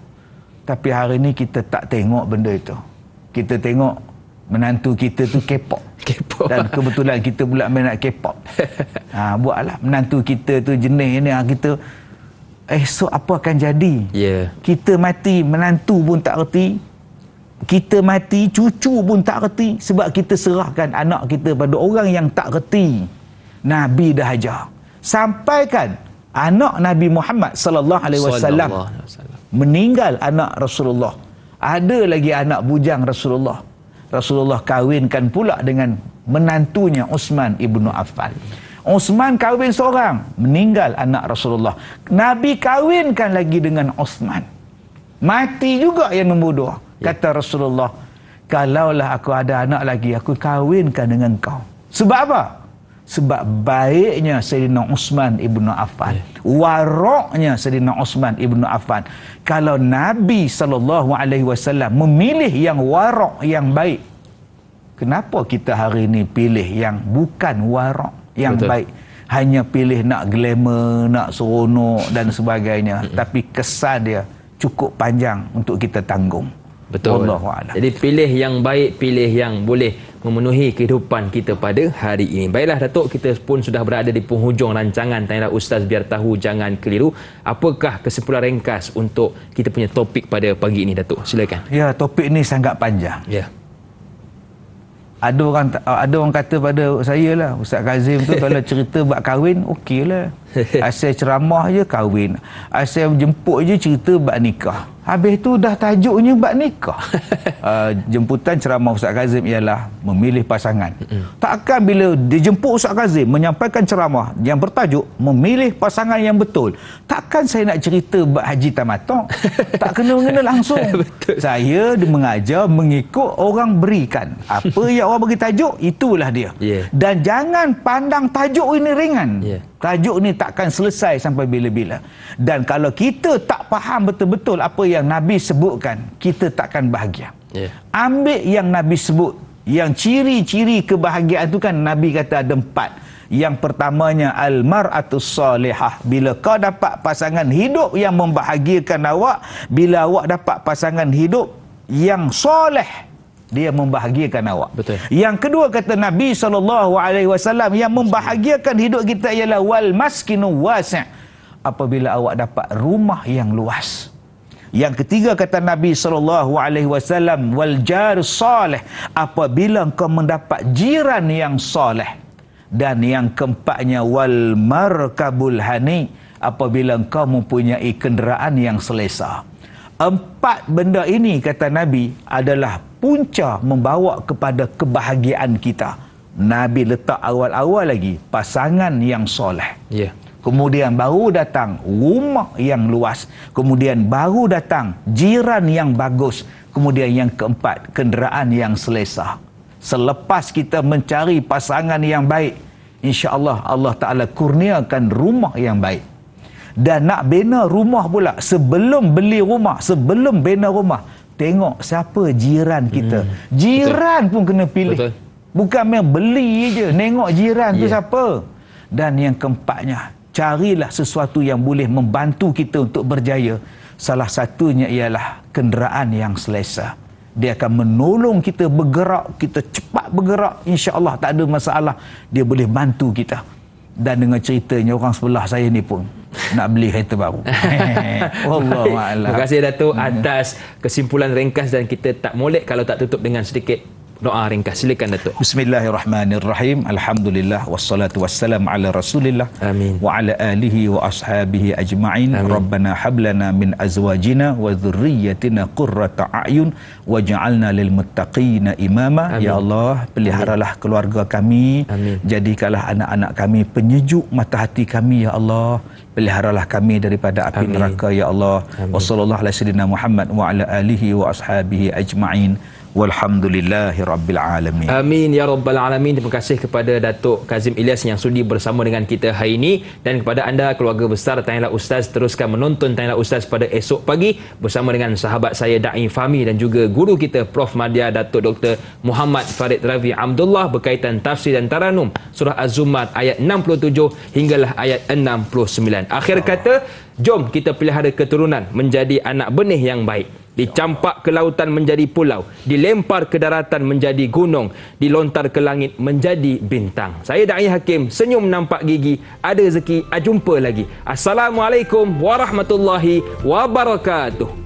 Tapi hari ni kita tak tengok benda itu. Kita tengok menantu kita tu K-pop.
K-pop.
Dan kebetulan kita pula minat K-pop. Buatlah menantu kita tu jenis ni, kita esok apa akan jadi? Kita mati, menantu pun tak reti. Kita mati, cucu pun tak reti, sebab kita serahkan anak kita pada orang yang tak reti. Nabi dah ajar. Sampaikan anak Nabi Muhammad sallallahu alaihi wasallam meninggal anak Rasulullah. Ada lagi anak bujang Rasulullah. Rasulullah kahwinkan pula dengan menantunya Uthman ibnu Affan. Uthman kahwin seorang, meninggal anak Rasulullah. Nabi kahwinkan lagi dengan Uthman. Mati juga yang nombor 2. Kata Rasulullah, kalaulah aku ada anak lagi, aku kahwinkan dengan kau. Sebab apa? Sebab baiknya Sayyidina Uthman ibnu Affan, waraknya Sayyidina Uthman ibnu Affan. Kalau Nabi SAW memilih yang warak, yang baik, kenapa kita hari ini pilih yang bukan warak, yang baik? Hanya pilih nak glamour, nak seronok dan sebagainya. Tapi kesan dia cukup panjang untuk kita tanggung.
Betul. Jadi pilih yang baik, pilih yang boleh memenuhi kehidupan kita pada hari ini. Baiklah Datuk, kita pun sudah berada di penghujung rancangan Tanyalah Ustaz Biar Tahu Jangan Keliru. Apakah kesimpulan ringkas untuk kita punya topik pada pagi ini, Datuk? Silakan.
Ya, topik ni sangat panjang.
Ya.
Ada orang kata pada saya lah, Ustaz Kazim tu kalau cerita bab kahwin, okeylah. Asal ceramah je kahwin. Asal jemput je cerita bab nikah. Habis tu dah tajuknya bab nikah. Jemputan ceramah Ustaz Kazim ialah memilih pasangan. Takkan bila dijemput Ustaz Kazim menyampaikan ceramah yang bertajuk memilih pasangan yang betul, takkan saya nak cerita bab haji tamattu'. Tak kena-mengena langsung. Saya mengajar mengikut orang berikan. Apa yang orang bagi tajuk, itulah dia. Dan jangan pandang tajuk ini ringan. Tajuk ni takkan selesai sampai bila-bila. Dan kalau kita tak faham betul-betul apa yang Nabi sebutkan, kita takkan bahagia. Ambil yang Nabi sebut. Yang ciri-ciri kebahagiaan tu kan Nabi kata ada 4. Yang pertamanya al-mar'atus salihah. Bila kau dapat pasangan hidup yang membahagiakan awak, bila awak dapat pasangan hidup yang soleh, dia membahagiakan awak.
Betul.
Yang kedua kata Nabi SAW, yang membahagiakan hidup kita ialah wal maskinu wasi'. Apabila awak dapat rumah yang luas. Yang ketiga kata Nabi SAW, wal jar salih. Apabila engkau mendapat jiran yang soleh. Dan yang keempatnya wal markabul hani. Apabila engkau mempunyai kenderaan yang selesa. 4 benda ini kata Nabi adalah punca membawa kepada kebahagiaan kita. Nabi letak awal-awal lagi pasangan yang soleh. Kemudian baru datang rumah yang luas. Kemudian baru datang jiran yang bagus. Kemudian yang keempat, kenderaan yang selesa. Selepas kita mencari pasangan yang baik, insya-Allah Allah Ta'ala kurniakan rumah yang baik. Dan nak bina rumah pula, sebelum beli rumah, sebelum bina rumah, tengok siapa jiran kita. Jiran pun kena pilih. Bukan main beli je, tengok jiran tu siapa. Dan yang keempatnya, carilah sesuatu yang boleh membantu kita untuk berjaya. Salah satunya ialah kenderaan yang selesa. Dia akan menolong kita bergerak, kita cepat bergerak, insya-Allah tak ada masalah. Dia boleh bantu kita. Dan dengan ceritanya orang sebelah saya ni pun nak beli kereta baru. Wallahu a'lam.
Terima kasih Datuk atas kesimpulan ringkas, dan kita tak molek kalau tak tutup dengan sedikit doa ringkas. Silakan Datuk.
Bismillahirrahmanirrahim. Alhamdulillah wassalatu wassalamu ala Rasulillah.
Amin.
Wa ala alihi wa ashabihi ajma'in. Rabbana hablana min azwajina wa dhurriyyatina qurrata a'yun waj'alna lil muttaqina imama. Amin. Ya Allah, peliharalah keluarga kami.
Amin.
Jadikanlah anak-anak kami penyejuk mata hati kami ya Allah. Peliharalah kami daripada api neraka ya Allah. Wa sallallahu ala sayyidina Muhammad wa ala alihi wa ashabihi ajma'in. Walhamdulillahirabbil alamin.
Amin ya rabbal alamin. Terima kasih kepada Datuk Kazim Ilyas yang sudi bersama dengan kita hari ini, dan kepada anda keluarga besar Tanyalah Ustaz, teruskan menonton Tanyalah Ustaz pada esok pagi bersama dengan sahabat saya Da'i Fahmi dan juga guru kita Prof Madya Datuk Dr. Muhammad Farid Ravi Abdullah berkaitan tafsir dan taranum surah Az-Zumar ayat 67 hinggalah ayat 69. Akhir kata, jom kita pelihara keturunan menjadi anak benih yang baik. Dicampak ke lautan menjadi pulau, dilempar ke daratan menjadi gunung, dilontar ke langit menjadi bintang. Saya Da'i Hakim, senyum nampak gigi, ada rezeki, jumpa lagi. Assalamualaikum warahmatullahi wabarakatuh.